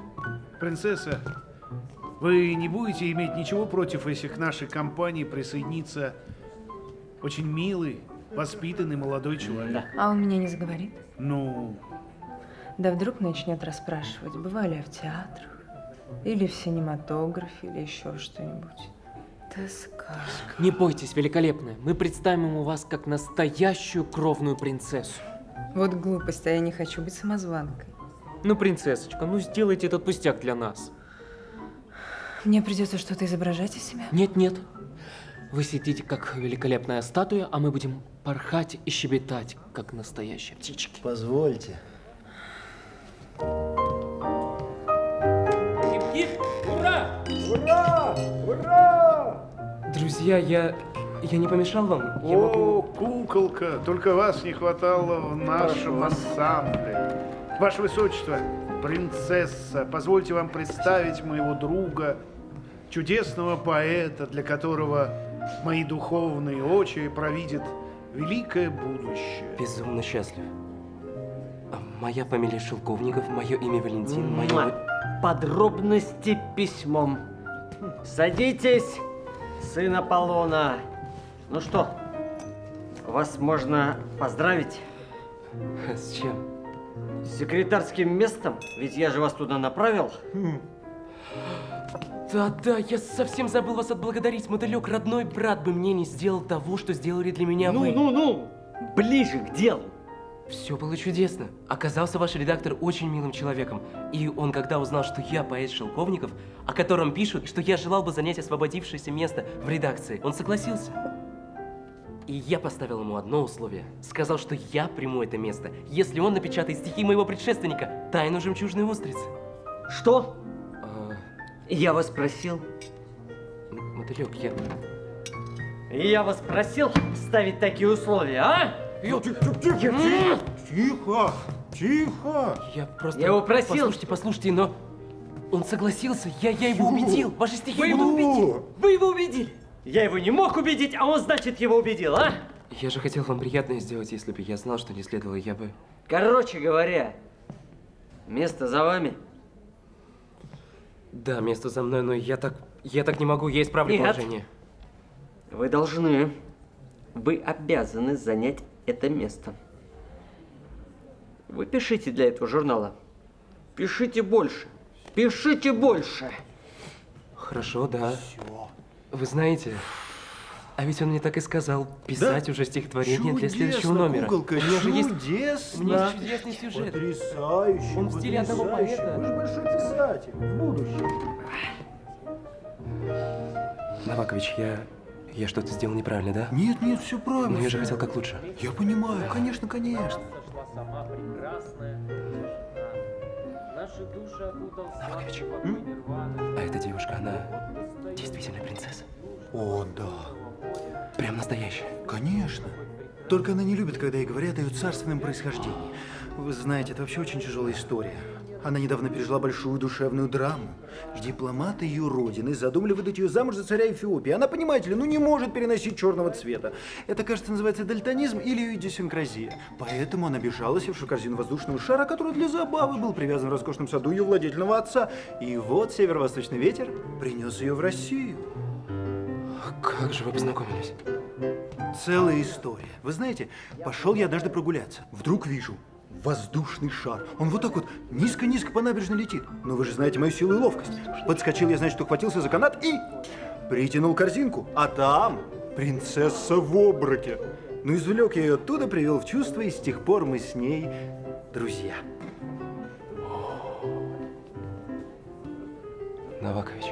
принцесса, вы не будете иметь ничего против, если к нашей компании присоединится очень милый, воспитанный молодой человек? А он меня не заговорит? Ну... Да вдруг начнет расспрашивать, бывали я в театрах, или в синематографе, или еще что-нибудь. Тоска. Не бойтесь, великолепная. Мы представим ему вас как настоящую кровную принцессу. Вот глупость, а я не хочу быть самозванкой. Ну, принцессочка, ну сделайте этот пустяк для нас. Мне придется что-то изображать из себя? Нет. Вы сидите как великолепная статуя, а мы будем порхать и щебетать, как настоящие птички. Позвольте. Ура! Ура! Ура! Друзья, я не помешал вам? Я О, куколка, только вас не хватало в нашем ансамбле. Ваше Высочество, принцесса, позвольте вам представить моего друга, чудесного поэта, для которого мои духовные очи провидят великое будущее. Безумно счастлив. Моя фамилия Шелковников, мое имя Валентин, мое... Подробности письмом. Садитесь, сын Аполлона. Ну что, вас можно поздравить? С чем? С секретарским местом? Ведь я же вас туда направил. Да, я совсем забыл вас отблагодарить. Мотылек, родной брат бы мне не сделал того, что сделали для меня вы. Ну, ближе к делу. Все было чудесно. Оказался ваш редактор очень милым человеком. И он, когда узнал, что я поэт Шелковников, о котором пишут, что я желал бы занять освободившееся место в редакции, он согласился. И я поставил ему одно условие. Сказал, что я приму это место, если он напечатает стихи моего предшественника «Тайну жемчужной устрицы». Что? Я вас просил. Мотылек, Я вас просил ставить такие условия, а? Тихо! Тихо! Я просто... Я его просил. Послушайте, но он согласился. Я его убедил. Ваши стихи Вы его убедили. Вы его убедили. Я его не мог убедить, а он, значит, его убедил, а? Я же хотел вам приятное сделать, если бы я знал, что не следовало, я бы... Короче говоря, место за вами. Да, место за мной, но я так не могу, я исправлю положение. Вы должны, вы обязаны занять это место. Вы пишите для этого журнала. Пишите больше. Пишите больше. Хорошо, да. Вы знаете, а ведь он мне так и сказал, писать уже стихотворение для следующего номера. Куколка, У меня же есть чудесно. чудесный сюжет. Потрясающе. Он в стиле одного поэта. Вы же большой писатель. В будущем. Новакович, я что-то сделал неправильно, да? Нет, все правильно. Но я же хотел как лучше. Я понимаю, конечно. Новакович, а эта девушка, она действительно принцесса? О, да. Прям настоящая? Конечно. Только она не любит, когда ей говорят о ее царственном происхождении. Вы знаете, это вообще очень тяжелая история. Она недавно пережила большую душевную драму. Дипломаты ее родины задумали выдать ее замуж за царя Эфиопии. Она, понимаете ли, не может переносить черного цвета. Это, кажется, называется дальтонизм или идиосинкразия. Поэтому она бежала, севши в корзину воздушного шара, который для забавы был привязан в роскошном саду ее владетельного отца. И вот северо-восточный ветер принес ее в Россию. Как же вы познакомились? Целая история. Вы знаете, пошел я однажды прогуляться. Вдруг вижу воздушный шар. Он вот так вот низко-низко по набережной летит. Но вы же знаете мою силу и ловкость. Подскочил я, значит, ухватился за канат и притянул корзинку. А там принцесса в обмороке. Извлек я ее оттуда, привел в чувство, и с тех пор мы с ней друзья. Новакович,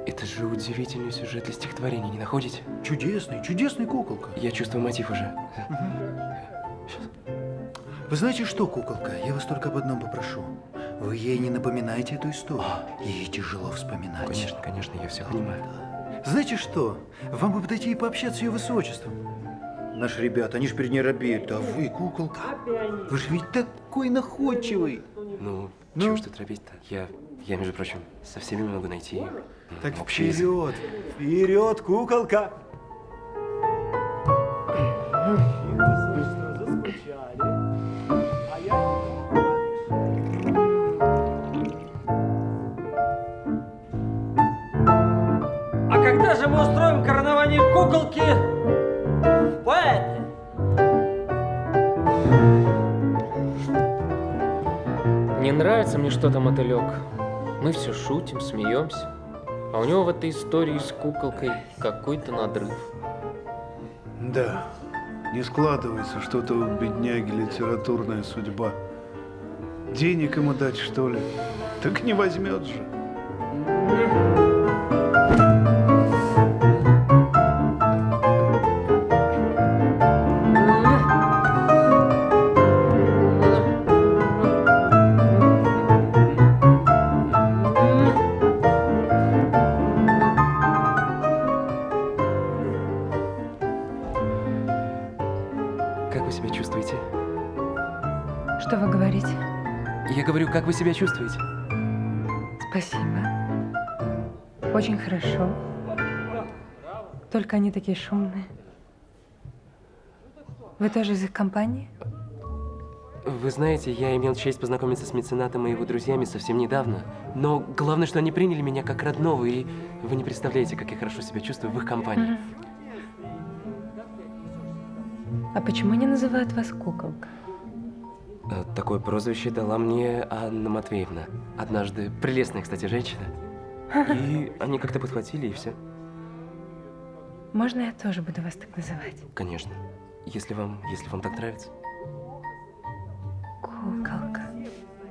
это же удивительный сюжет для стихотворения, не находите? Чудесный, куколка. Я чувствую мотив уже. Вы знаете что, куколка, я вас только об одном попрошу. Вы ей не напоминайте эту историю. Ей тяжело вспоминать. Конечно, я все понимаю. Знаете что, вам бы подойти и пообщаться с ее высочеством. Наши ребята, они же перед ней робеют, а вы, куколка, вы же ведь такой находчивый. Чего ж тут робеть-то? Я, между прочим, со всеми могу найти Так общий язык. вперед, куколка! А когда же мы устроим коронование куколки в поэты? Не нравится мне что-то, мотылек. Мы все шутим, смеемся. А у него в этой истории с куколкой какой-то надрыв. Да, не складывается что-то у бедняги литературная судьба. Денег ему дать, что ли? Так не возьмет же. Как вы себя чувствуете? Что вы говорите? Я говорю, как вы себя чувствуете? Спасибо. Очень хорошо. Только они такие шумные. Вы тоже из их компании? Вы знаете, я имел честь познакомиться с меценатом и его друзьями совсем недавно. Но главное, что они приняли меня как родного, и вы не представляете, как я хорошо себя чувствую в их компании. А почему не называют вас куколка? Такое прозвище дала мне Анна Матвеевна. Однажды прелестная, кстати, женщина. И они как-то подхватили, и все. Можно я тоже буду вас так называть? Конечно. Если вам так нравится.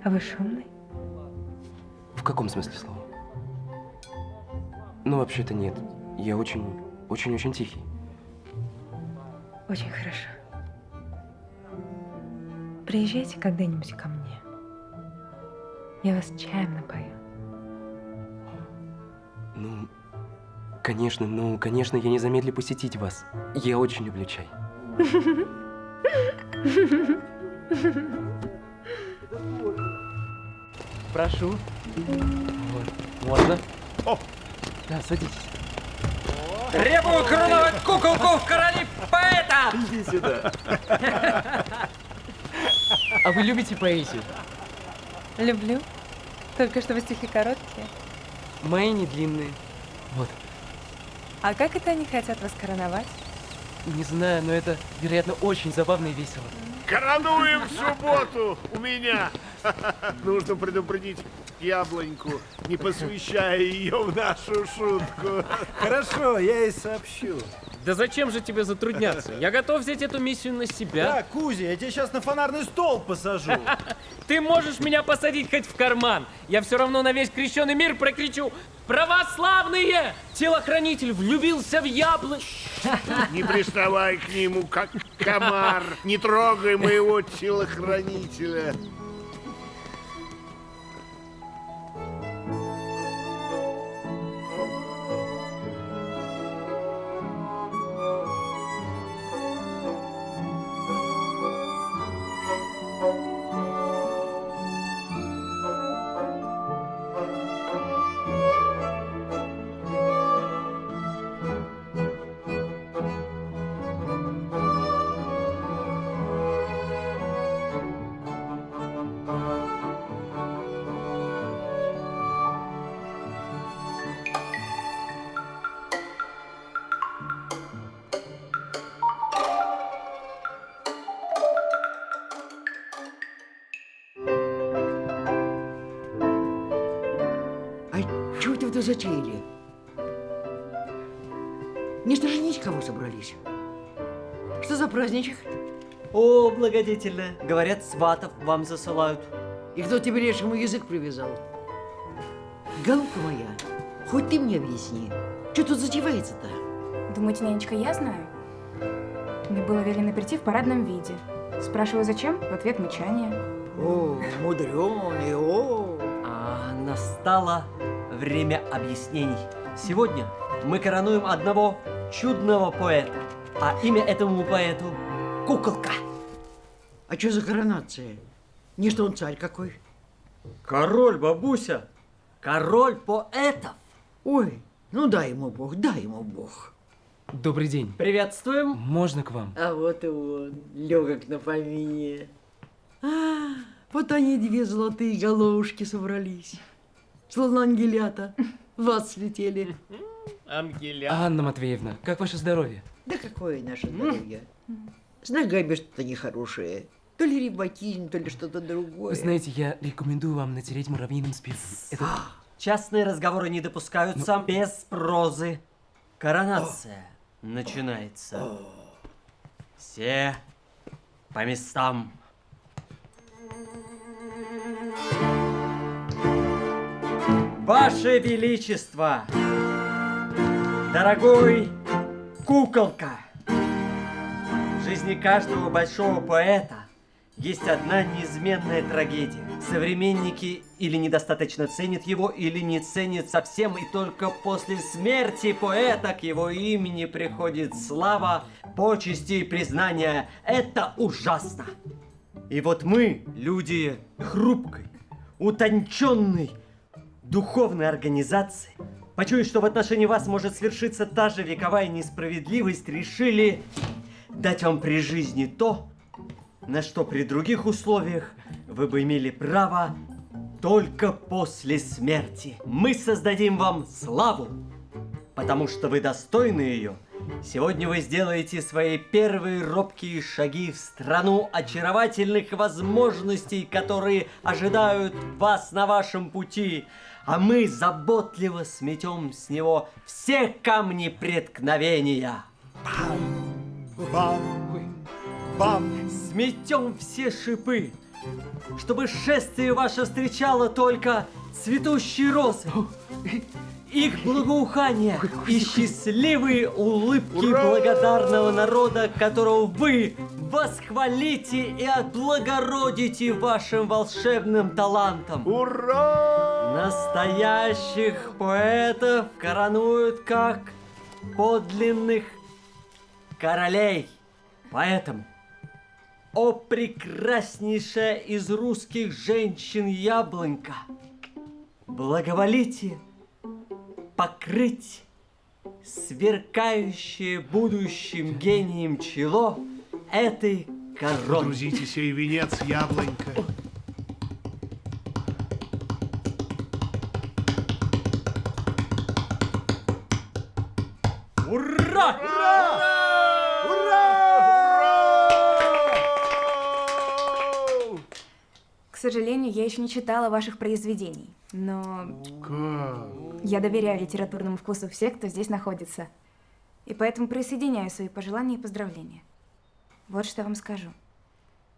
А вы шумный? В каком смысле слова? Ну, вообще-то нет. Я очень тихий. Очень хорошо. Приезжайте когда-нибудь ко мне. Я вас чаем напою. Ну, конечно, я не замедлю посетить вас. Я очень люблю чай. Прошу. Вот. Можно? О! Да, садитесь. Требую короновать куколку в короли поэта! Иди сюда. А вы любите поэзию? Люблю. Только чтобы стихи короткие. Мои не длинные. Вот. А как это они хотят вас короновать? Не знаю, но это, вероятно, очень забавно и весело. Коронуем в субботу у меня. Нужно предупредить Яблоньку, не посвящая ее в нашу шутку. Хорошо, я ей сообщу. Да зачем же тебе затрудняться? Я готов взять эту миссию на себя. Да, Кузя, я тебя сейчас на фонарный столб посажу. Ты можешь меня посадить хоть в карман. Я все равно на весь крещеный мир прокричу: православные! Телохранитель влюбился в яблонь. Не приставай к нему, как комар. Не трогай моего телохранителя. Чего это вы затеяли? Не что женить кого собрались? Что за праздничек? О, благодетельная. Говорят, сватов вам засылают. И кто тебе лешему язык привязал? Голубка моя, хоть ты мне объясни, что тут затевается-то? Думаете, нянечка, я знаю? Мне было велено прийти в парадном виде. Спрашиваю, зачем? В ответ мычание. О, мудрёный, о! А настало время объяснений. Сегодня мы коронуем одного чудного поэта. А имя этому поэту — Куколка. А что за коронация? Не что он царь какой? Король, бабуся. Король поэтов. Ой, ну дай ему Бог, дай ему Бог. Добрый день. Приветствуем. Можно к вам? А вот и он, легок на помине. А, вот они две золотые головушки собрались. Словно ангелята. Вас слетели. Ангелята. Анна Матвеевна, как ваше здоровье? Да какое наше здоровье? С ногами что-то нехорошее. То ли ревматизм, то ли что-то другое. Вы знаете, я рекомендую вам натереть муравьиным спиртом. Это... Частные разговоры не допускаются без прозы. Коронация начинается. Все по местам. Ваше Величество, дорогой Куколка, в жизни каждого большого поэта есть одна неизменная трагедия. Современники или недостаточно ценят его, или не ценят совсем, и только после смерти поэта к его имени приходит слава, почести и признание. Это ужасно. И вот мы, люди хрупкой, утонченной, духовной организации, почуяв, что в отношении вас может свершиться та же вековая несправедливость, решили дать вам при жизни то, на что при других условиях вы бы имели право только после смерти. Мы создадим вам славу, потому что вы достойны ее. Сегодня вы сделаете свои первые робкие шаги в страну очаровательных возможностей, которые ожидают вас на вашем пути. А мы заботливо сметем с него все камни преткновения. Сметем все шипы, чтобы шествие ваше встречало только цветущие розы, их благоухание и счастливые улыбки благодарного народа, которого вы восхвалите и отблагородите вашим волшебным талантом. Ура! Настоящих поэтов коронуют как подлинных королей. Поэтому, о прекраснейшая из русских женщин яблонька, благоволите покрыть сверкающее будущим гением чело этой короной. Грузите сей венец, яблонька. Ура! К сожалению, я еще не читала ваших произведений, но я доверяю литературному вкусу всех, кто здесь находится. И поэтому присоединяю свои пожелания и поздравления. Вот что я вам скажу.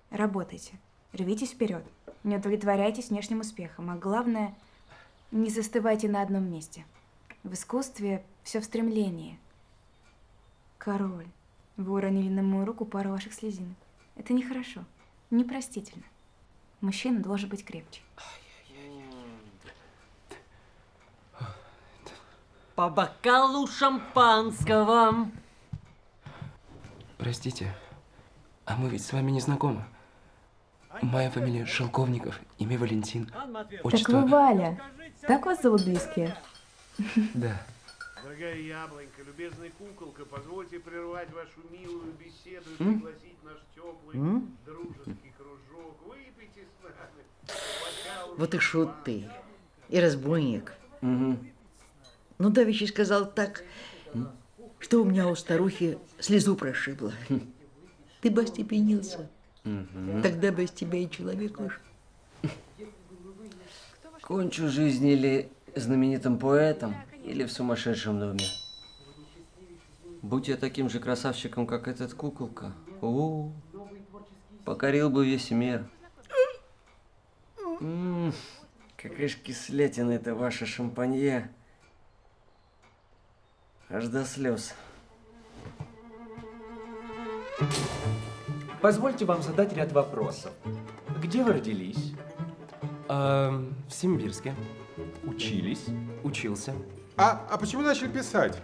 Работайте, рвитесь вперед, не удовлетворяйтесь внешним успехом, а главное, не застывайте на одном месте. В искусстве все в стремлении. Король, вы уронили на мою руку пару ваших слезинок. Это нехорошо, непростительно. Мужчина должен быть крепче. По бокалу шампанского. Простите, а мы ведь с вами не знакомы. Моя фамилия Шелковников, имя Валентин. Так вы Валя. Так вас зовут близкие? Да. Дорогая яблонька, любезная куколка, позвольте прервать вашу милую беседу и пригласить наш теплый дружеский кружок. Выпейте с нами. Вот и шут ты, и разбойник. Ну, давеча сказал так, что у меня у старухи слезу прошибло. Ты бы остепенился, тогда бы из тебя и человек вышел. Кончу жизнь или знаменитым поэтом, или в сумасшедшем доме. Будь я таким же красавчиком, как этот куколка, покорил бы весь мир. Какая ж кислятина это ваше шампанье. Аж до слез. Позвольте вам задать ряд вопросов. Где вы родились? В Симбирске. Учились? Учился. А почему начали писать?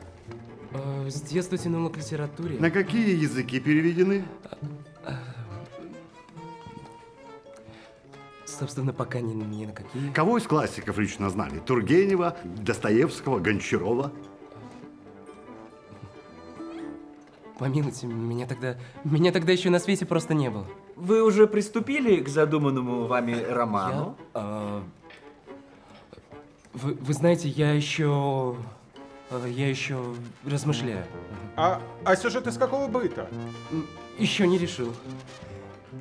С детства тянуло к литературе. На какие языки переведены? Собственно, пока ни на какие. Кого из классиков лично знали? Тургенева, Достоевского, Гончарова? Помилуйте, меня тогда еще на свете просто не было. Вы уже приступили к задуманному вами роману? Вы знаете, я еще размышляю. А сюжет из какого быта? Еще не решил.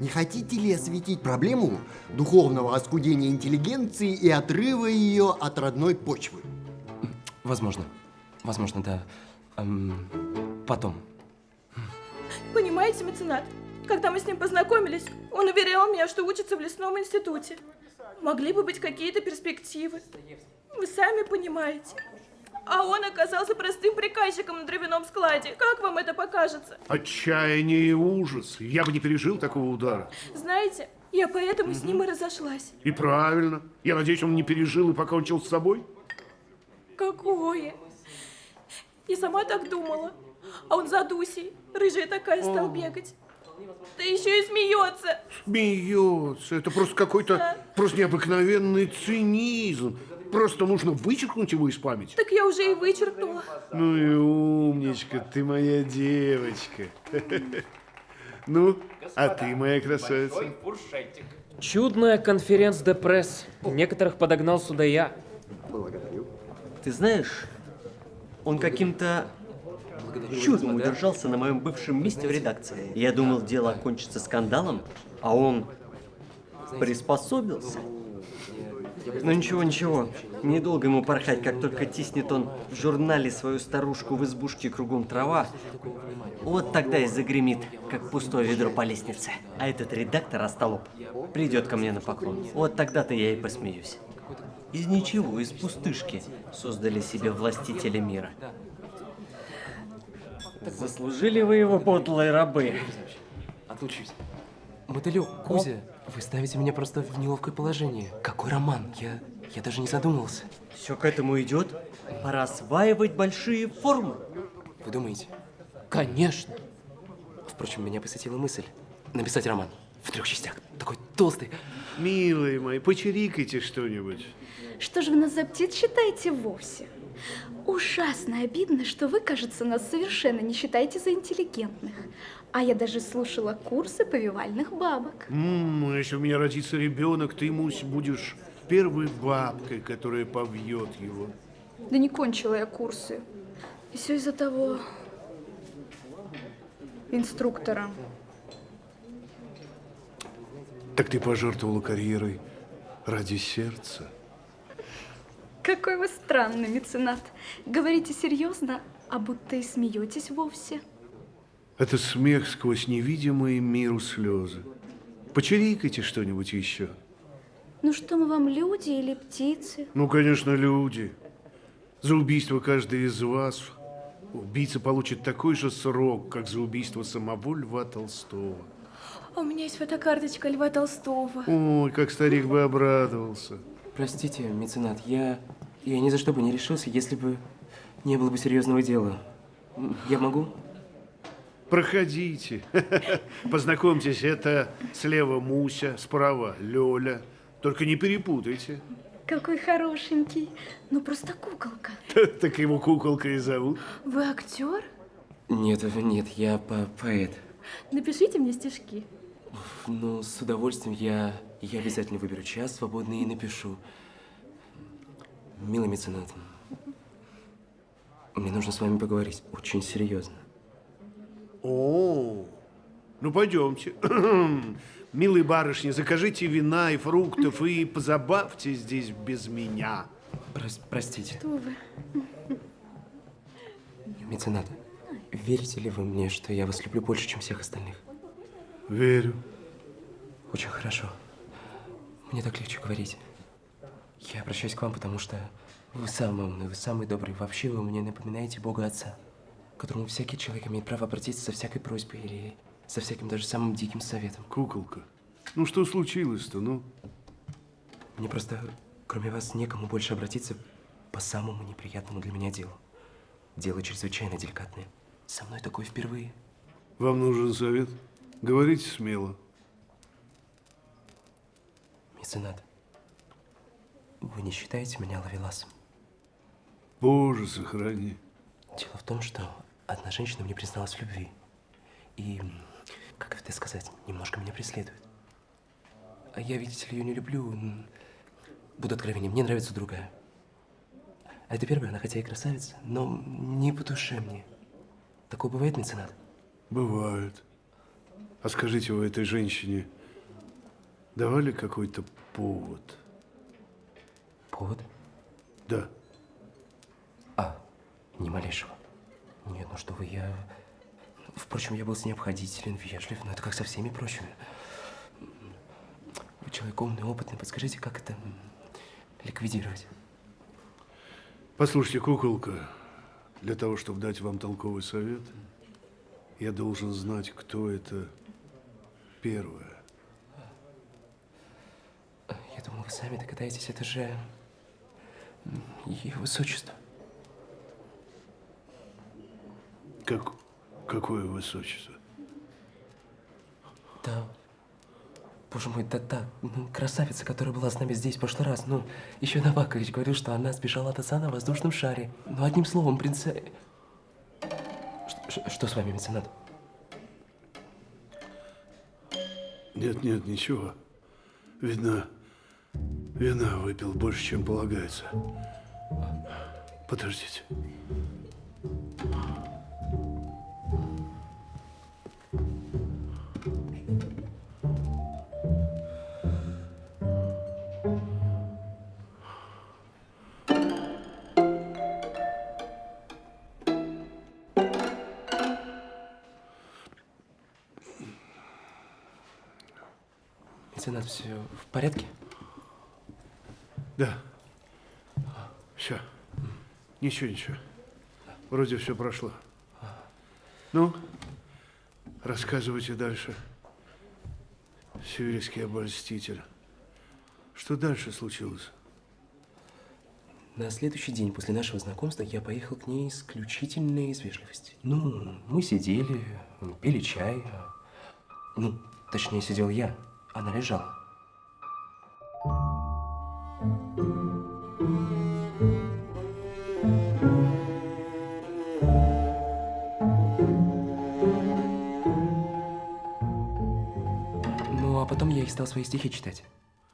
Не хотите ли осветить проблему духовного оскудения интеллигенции и отрыва ее от родной почвы? Возможно, да. Потом. Понимаете, меценат, когда мы с ним познакомились, он уверял меня, что учится в лесном институте. Могли бы быть какие-то перспективы. Вы сами понимаете. А он оказался простым приказчиком на дровяном складе. Как вам это покажется? Отчаяние и ужас. Я бы не пережил такого удара. Знаете, я поэтому с ним и разошлась. И правильно. Я надеюсь, он не пережил и покончил с собой. Какое? Я сама так думала. А он за Дусей, рыжая такая, стал бегать. Да еще и смеется. Смеется. Это просто какой-то просто необыкновенный цинизм. Просто нужно вычеркнуть его из памяти. Так я уже и вычеркнула. Ну и умничка, ты моя девочка. Ну, а ты моя красавица. Чудная конференц-де-пресс. Некоторых подогнал сюда я. Благодарю. Ты знаешь, он каким-то чудом удержался на моем бывшем месте в редакции. Я думал, дело окончится скандалом, а он приспособился. Ну ничего, ничего. Недолго ему порхать, как только тиснет он в журнале свою старушку в избушке кругом трава. Вот тогда и загремит, как пустое ведро по лестнице. А этот редактор, остолоп, придет ко мне на поклон. Вот тогда-то я и посмеюсь. Из ничего, из пустышки создали себе властители мира. Заслужили вы его, подлые рабы. Отлучусь. Мотылёк, Кузя, вы ставите меня просто в неловкое положение. Какой роман? Я даже не задумывался. Все к этому идет. Пора осваивать большие формы. Вы думаете? Конечно. Впрочем, меня посетила мысль написать роман в 3 частях. Такой толстый. Милые мои, почирикайте что-нибудь. Что же вы нас за птиц считаете вовсе? Ужасно обидно, что вы, кажется, нас совершенно не считаете за интеллигентных. А я даже слушала курсы повивальных бабок. Если у меня родится ребенок, ты, Мусь, будешь первой бабкой, которая побьет его. Да не кончила я курсы. И все из-за того инструктора. Так ты пожертвовала карьерой ради сердца? Какой вы странный меценат. Говорите серьезно, а будто и смеетесь вовсе. Это смех сквозь невидимые миру слезы. Почирикайте что-нибудь еще. Ну что мы вам, люди или птицы? Ну, конечно, люди. За убийство каждый из вас убийца получит такой же срок, как за убийство самого Льва Толстого. А у меня есть фотокарточка Льва Толстого. Ой, как старик бы обрадовался. Простите, меценат, я ни за что бы не решился, если бы не было бы серьезного дела. Я могу? Проходите. Познакомьтесь, это слева Муся, справа Лёля. Только не перепутайте. Какой хорошенький. Ну, просто куколка. Так его куколка и зовут. Вы актер? Нет, я поэт. Напишите мне стишки. Ну, с удовольствием я обязательно выберу час свободный и напишу. Милый меценат, мне нужно с вами поговорить очень серьезно. О, ну пойдемте. Милые барышни, закажите вина и фруктов и позабавьтесь здесь без меня. Простите. Что вы? Меценат, верите ли вы мне, что я вас люблю больше, чем всех остальных? Верю. Очень хорошо. Мне так легче говорить. Я обращаюсь к вам, потому что вы самый умный, вы самый добрый. Вообще вы мне напоминаете Бога Отца, к которому всякий человек имеет право обратиться со всякой просьбой или со всяким даже самым диким советом. Куколка, ну что случилось-то, ну? Мне просто, кроме вас, некому больше обратиться по самому неприятному для меня делу. Дело чрезвычайно деликатное. Со мной такое впервые. Вам нужен совет? Говорите смело. Меценат, вы не считаете меня ловеласом? Боже, сохрани. Дело в том, что одна женщина мне призналась в любви. И, как это сказать, немножко меня преследует. А я, видите ли, ее не люблю. Буду откровенен, мне нравится другая. А это первая, она хотя и красавица, но не по душе мне. Такое бывает, меценат? Бывает. А скажите, вы этой женщине давали какой-то повод? Повод? Да. Ни малейшего. Нет, ну что вы, я... Впрочем, я был с ней обходителен, вежлив, но это как со всеми прочими. Вы человек умный, опытный, подскажите, как это ликвидировать? Послушайте, куколка, для того, чтобы дать вам толковый совет, я должен знать, кто это первая. Я думал, вы сами догадаетесь, это же ее высочество. Какое высочество? Да. Боже мой, да, ну, красавица, которая была с нами здесь в прошлый раз. Ну, еще Новакович говорил, что она сбежала от отца на воздушном шаре. Ну, одним словом, Что с вами, меценат? Нет, ничего. Видно, вина выпил больше, чем полагается. Подождите. меценат, все в порядке? Да. Все. Ничего. Вроде все прошло. Ну, рассказывайте дальше. Северский обольститель. Что дальше случилось? На следующий день после нашего знакомства я поехал к ней исключительно из вежливости. Ну, мы сидели, пили чай. Ну, точнее, сидел я, она лежала. Ну, а потом я ей стал свои стихи читать.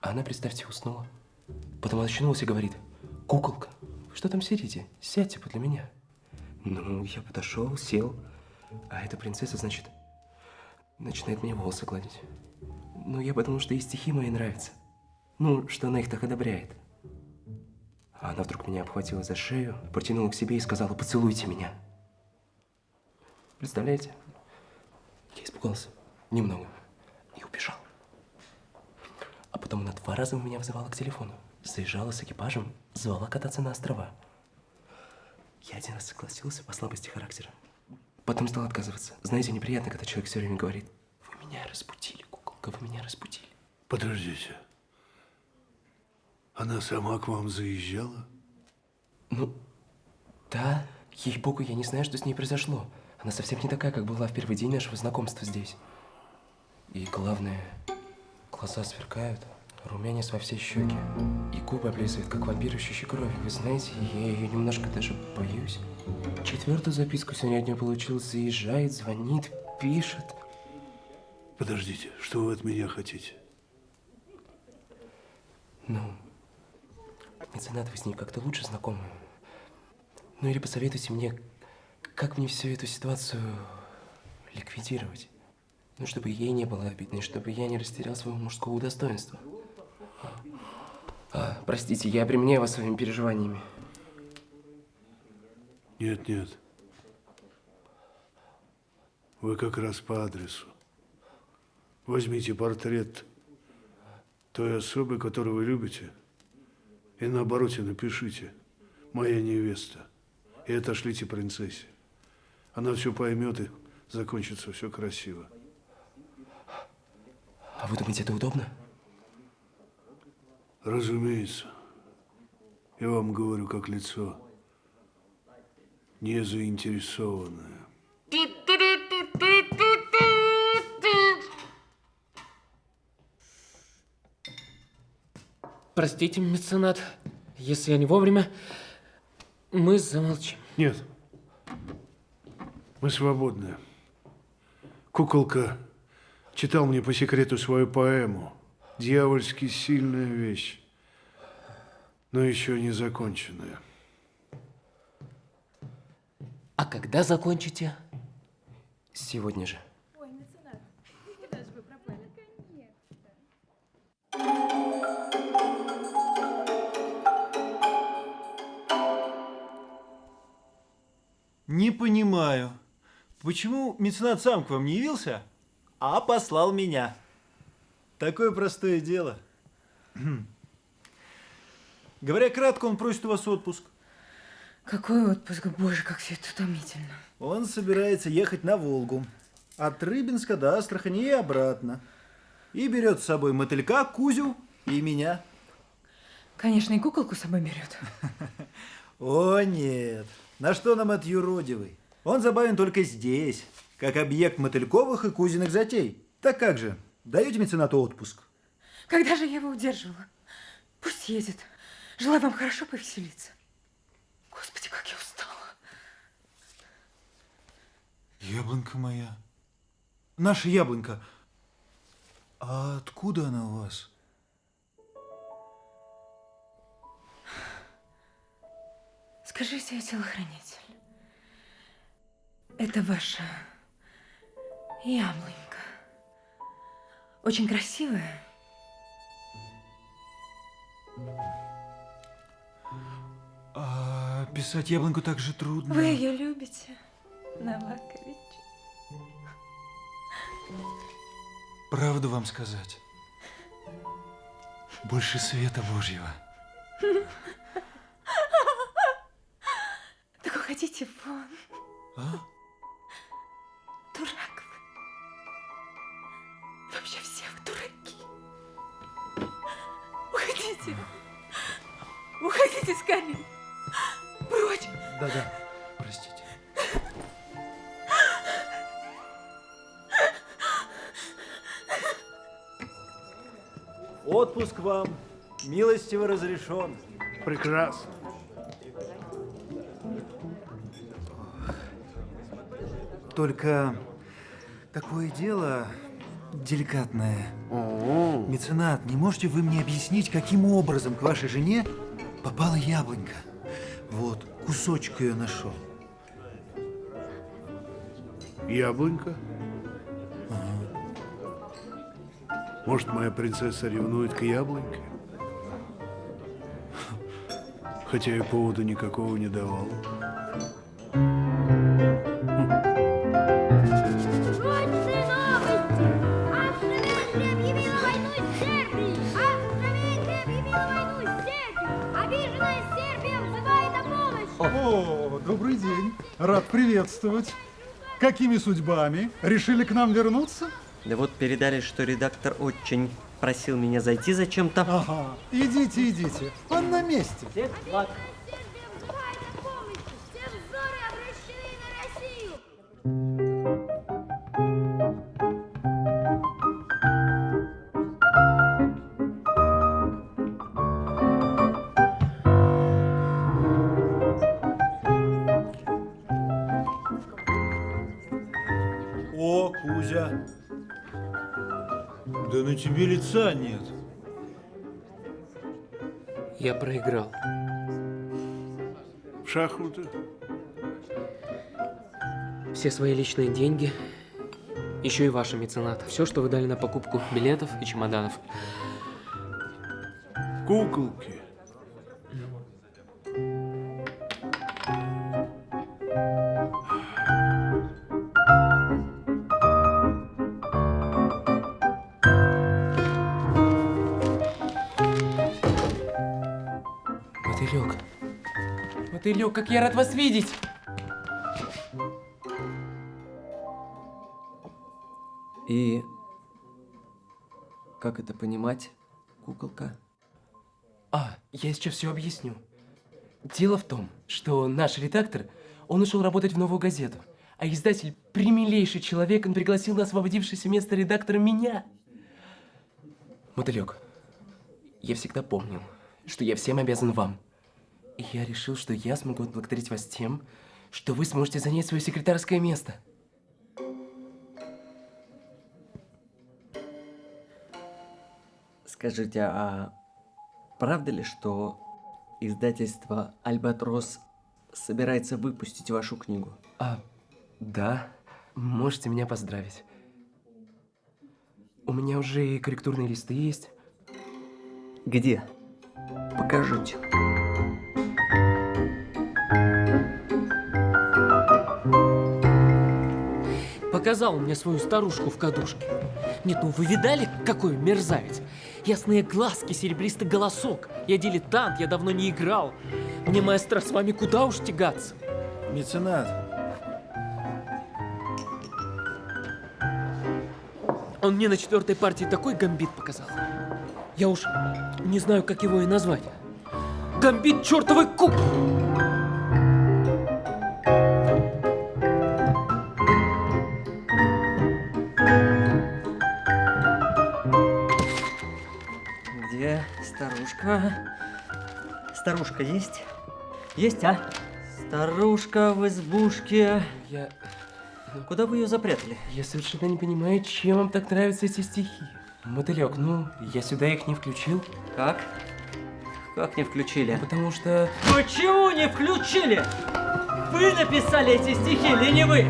А она, представьте, уснула. Потом она очнулась и говорит: «Куколка, вы что там сидите? Сядьте подле меня». Ну, я подошел, сел. А эта принцесса, значит, начинает мне волосы гладить. Ну, я подумал, что ей стихи мои нравятся. Ну, что она их так одобряет. А она вдруг меня обхватила за шею, протянула к себе и сказала: «Поцелуйте меня». Представляете? Я испугался. Немного. И убежал. А потом она 2 раза меня вызывала к телефону. Заезжала с экипажем, звала кататься на острова. Я 1 раз согласился по слабости характера. Потом стал отказываться. Знаете, неприятно, когда человек все время говорит: «Вы меня разбудили, куколка, вы меня разбудили». Подождите. Она сама к вам заезжала? Ну, да. Ей-богу, я не знаю, что с ней произошло. Она совсем не такая, как была в первый день нашего знакомства здесь. И главное, глаза сверкают, румянец во все щеки. И губы облизывает, как вампир, ищущий кровь. Вы знаете, я ее немножко даже боюсь. 4-ю записку сегодня от нее получил. Заезжает, звонит, пишет. Подождите, что вы от меня хотите? Ну, меценат, вы с ней как-то лучше знакомы. Ну или посоветуйте мне, как мне всю эту ситуацию ликвидировать. Ну, чтобы ей не было обидно, и чтобы я не растерял своего мужского достоинства. Простите, я обременяю вас своими переживаниями. Нет. Вы как раз по адресу. Возьмите портрет той особы, которую вы любите, и на обороте напишите: «Моя невеста», и отошлите принцессе. Она все поймет, и закончится все красиво. А вы думаете, это удобно? Разумеется. Я вам говорю как лицо не заинтересованное. Простите, меценат, если я не вовремя, мы замолчим. Нет. Мы свободны. Куколка читал мне по секрету свою поэму. Дьявольски сильная вещь, но еще не законченная. А когда закончите? Сегодня же. Ой, меценат, куда же вы пропали? Не понимаю, почему меценат сам к вам не явился, а послал меня? Такое простое дело. Говоря кратко, он просит у вас отпуск. Какой отпуск? Боже, как все это утомительно. Он собирается ехать на Волгу. От Рыбинска до Астрахани и обратно. И берет с собой мотылька, Кузю и меня. Конечно, и куколку с собой берет. О, нет. На что нам от юродивый? Он забавен только здесь, как объект мотыльковых и Кузиных затей. Так как же, даете меценату отпуск? Когда же я его удерживала? Пусть едет. Желаю вам хорошо повеселиться. Господи, как я устала. Яблонька моя. Наша яблонька. А откуда она у вас? Скажите, телохранитель, это ваша яблонька. Очень красивая. А писать яблоньку так же трудно. Вы ее любите, Новакович? Правду вам сказать. Больше света Божьего. Так уходите вон. А? Дурак вы. Вообще все вы дураки. Уходите. Уходите скорее. Прочь. Да-да, простите. Отпуск вам милостиво разрешен. Прекрасно. Только такое дело деликатное. Меценат, не можете вы мне объяснить, каким образом к вашей жене попала яблонька? Вот, кусочек ее нашел. Яблонька? Может, моя принцесса ревнует к яблоньке? Хотя и повода никакого не давал. Срочные новости! Австро-Венгрия объявила войну Сербии! Австро-Венгрия объявила войну Сербии! Обиженная Сербия взывает о помощи! О, добрый день. Рад приветствовать. Какими судьбами? Решили к нам вернуться? Да вот передали, что редактор очень просил меня зайти зачем-то. Ага. Идите, идите. Он на месте. Все взоры обращены на Россию! О, Кузя. Да на тебе лица нет. Я проиграл. В шахматы? Все свои личные деньги, еще и ваши меценаты. Все, что вы дали на покупку билетов и чемоданов. Куколки. Мотылек. Мотылек, как я рад вас видеть! И как это понимать, куколка? Я сейчас все объясню. Дело в том, что наш редактор, он ушел работать в новую газету, а издатель, примилейший человек, он пригласил на освободившееся место редактора меня. Мотылек, я всегда помнил, что я всем обязан вам. И я решил, что я смогу отблагодарить вас тем, что вы сможете занять свое секретарское место. Скажите, а правда ли, что издательство «Альбатрос» собирается выпустить вашу книгу? Да, можете меня поздравить. У меня уже и корректурные листы есть. Где? Покажите. Показал мне свою старушку в кадушке. Нет, ну вы видали, какой мерзавец? Ясные глазки, серебристый голосок. Я дилетант, я давно не играл. Мне, маэстро, с вами куда уж тягаться? Меценат. Он мне на 4-й партии такой гамбит показал. Я уж не знаю, как его и назвать. Гамбит чертовой куб! Где старушка? Старушка есть? Есть, а? Старушка в избушке. Куда вы ее запрятали? Я совершенно не понимаю, чем вам так нравятся эти стихи. Мотылек, ну, я сюда их не включил. Как? Как не включили? Потому что... Почему не включили? Вы написали эти стихи или не вы?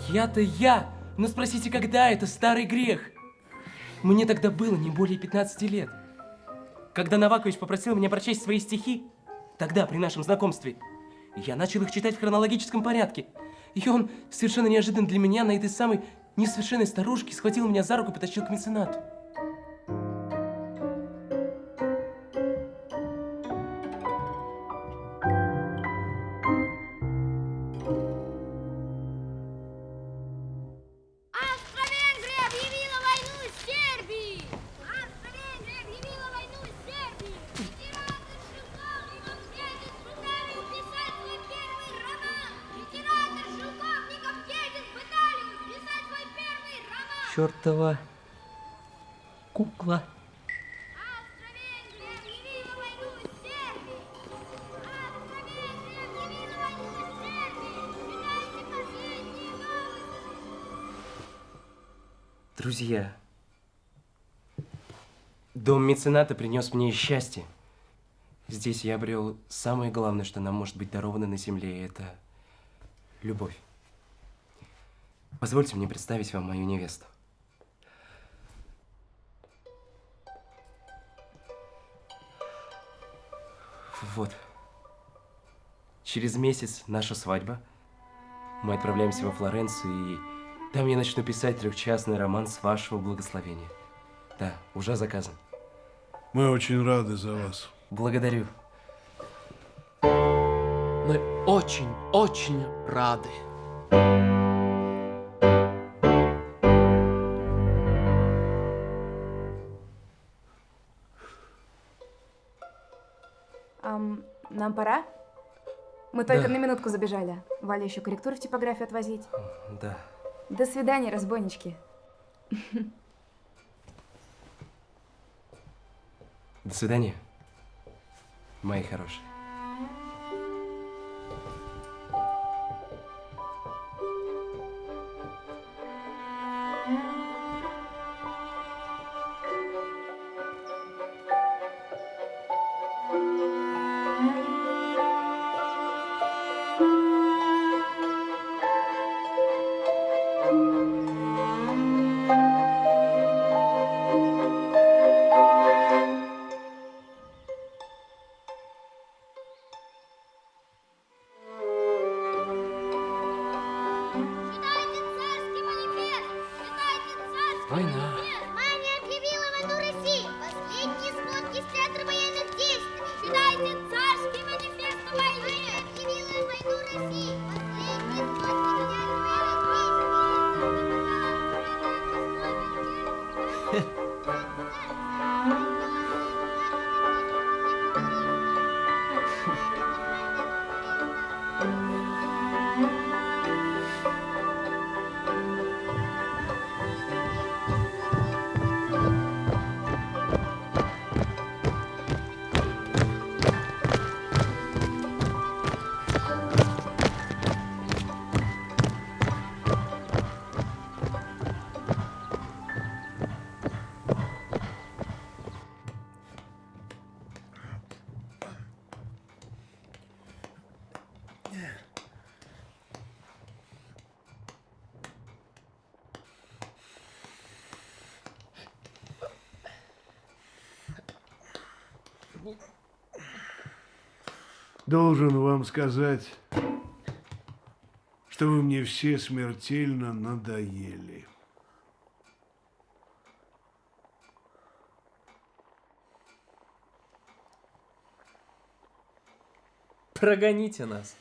Я-то я! Но спросите, когда это старый грех? Мне тогда было не более 15 лет. Когда Новакович попросил меня прочесть свои стихи, тогда, при нашем знакомстве, я начал их читать в хронологическом порядке. И он, совершенно неожиданно для меня, на этой самой несовершенной старушке схватил меня за руку и потащил к меценату. Австро-Венгрия объявила войну Сербии! Австро-Венгрия объявила войну Сербии! Литератор Шелковников едет в Италию писать свой первый роман! Литератор Шелковников едет в Италию писать свой первый роман! Чёртова кукла. Австро-Венгрия объявила войну Сербии! Австро-Венгрия объявила войну Сербии! Читайте последние новости! Друзья, дом мецената принес мне счастье. Здесь я обрел самое главное, что нам может быть даровано на земле, и это любовь. Позвольте мне представить вам мою невесту. Вот. Через месяц наша свадьба. Мы отправляемся во Флоренцию, и там я начну писать трехчастный роман с вашего благословения. Да, уже заказан. Мы очень рады за вас. Благодарю. Мы очень рады. Нам пора? Мы только Да. на минутку забежали. Валя еще корректуру в типографию отвозить. Да. До свидания, разбойнички. До свидания, мои хорошие. Война. Германия объявила войну России! Последние сводки из театра военных действий! Читайте царский манифест о войне! Объявила войну России! Последние сводки из театра военных действий! Должен вам сказать, что вы мне все смертельно надоели. Прогоните нас.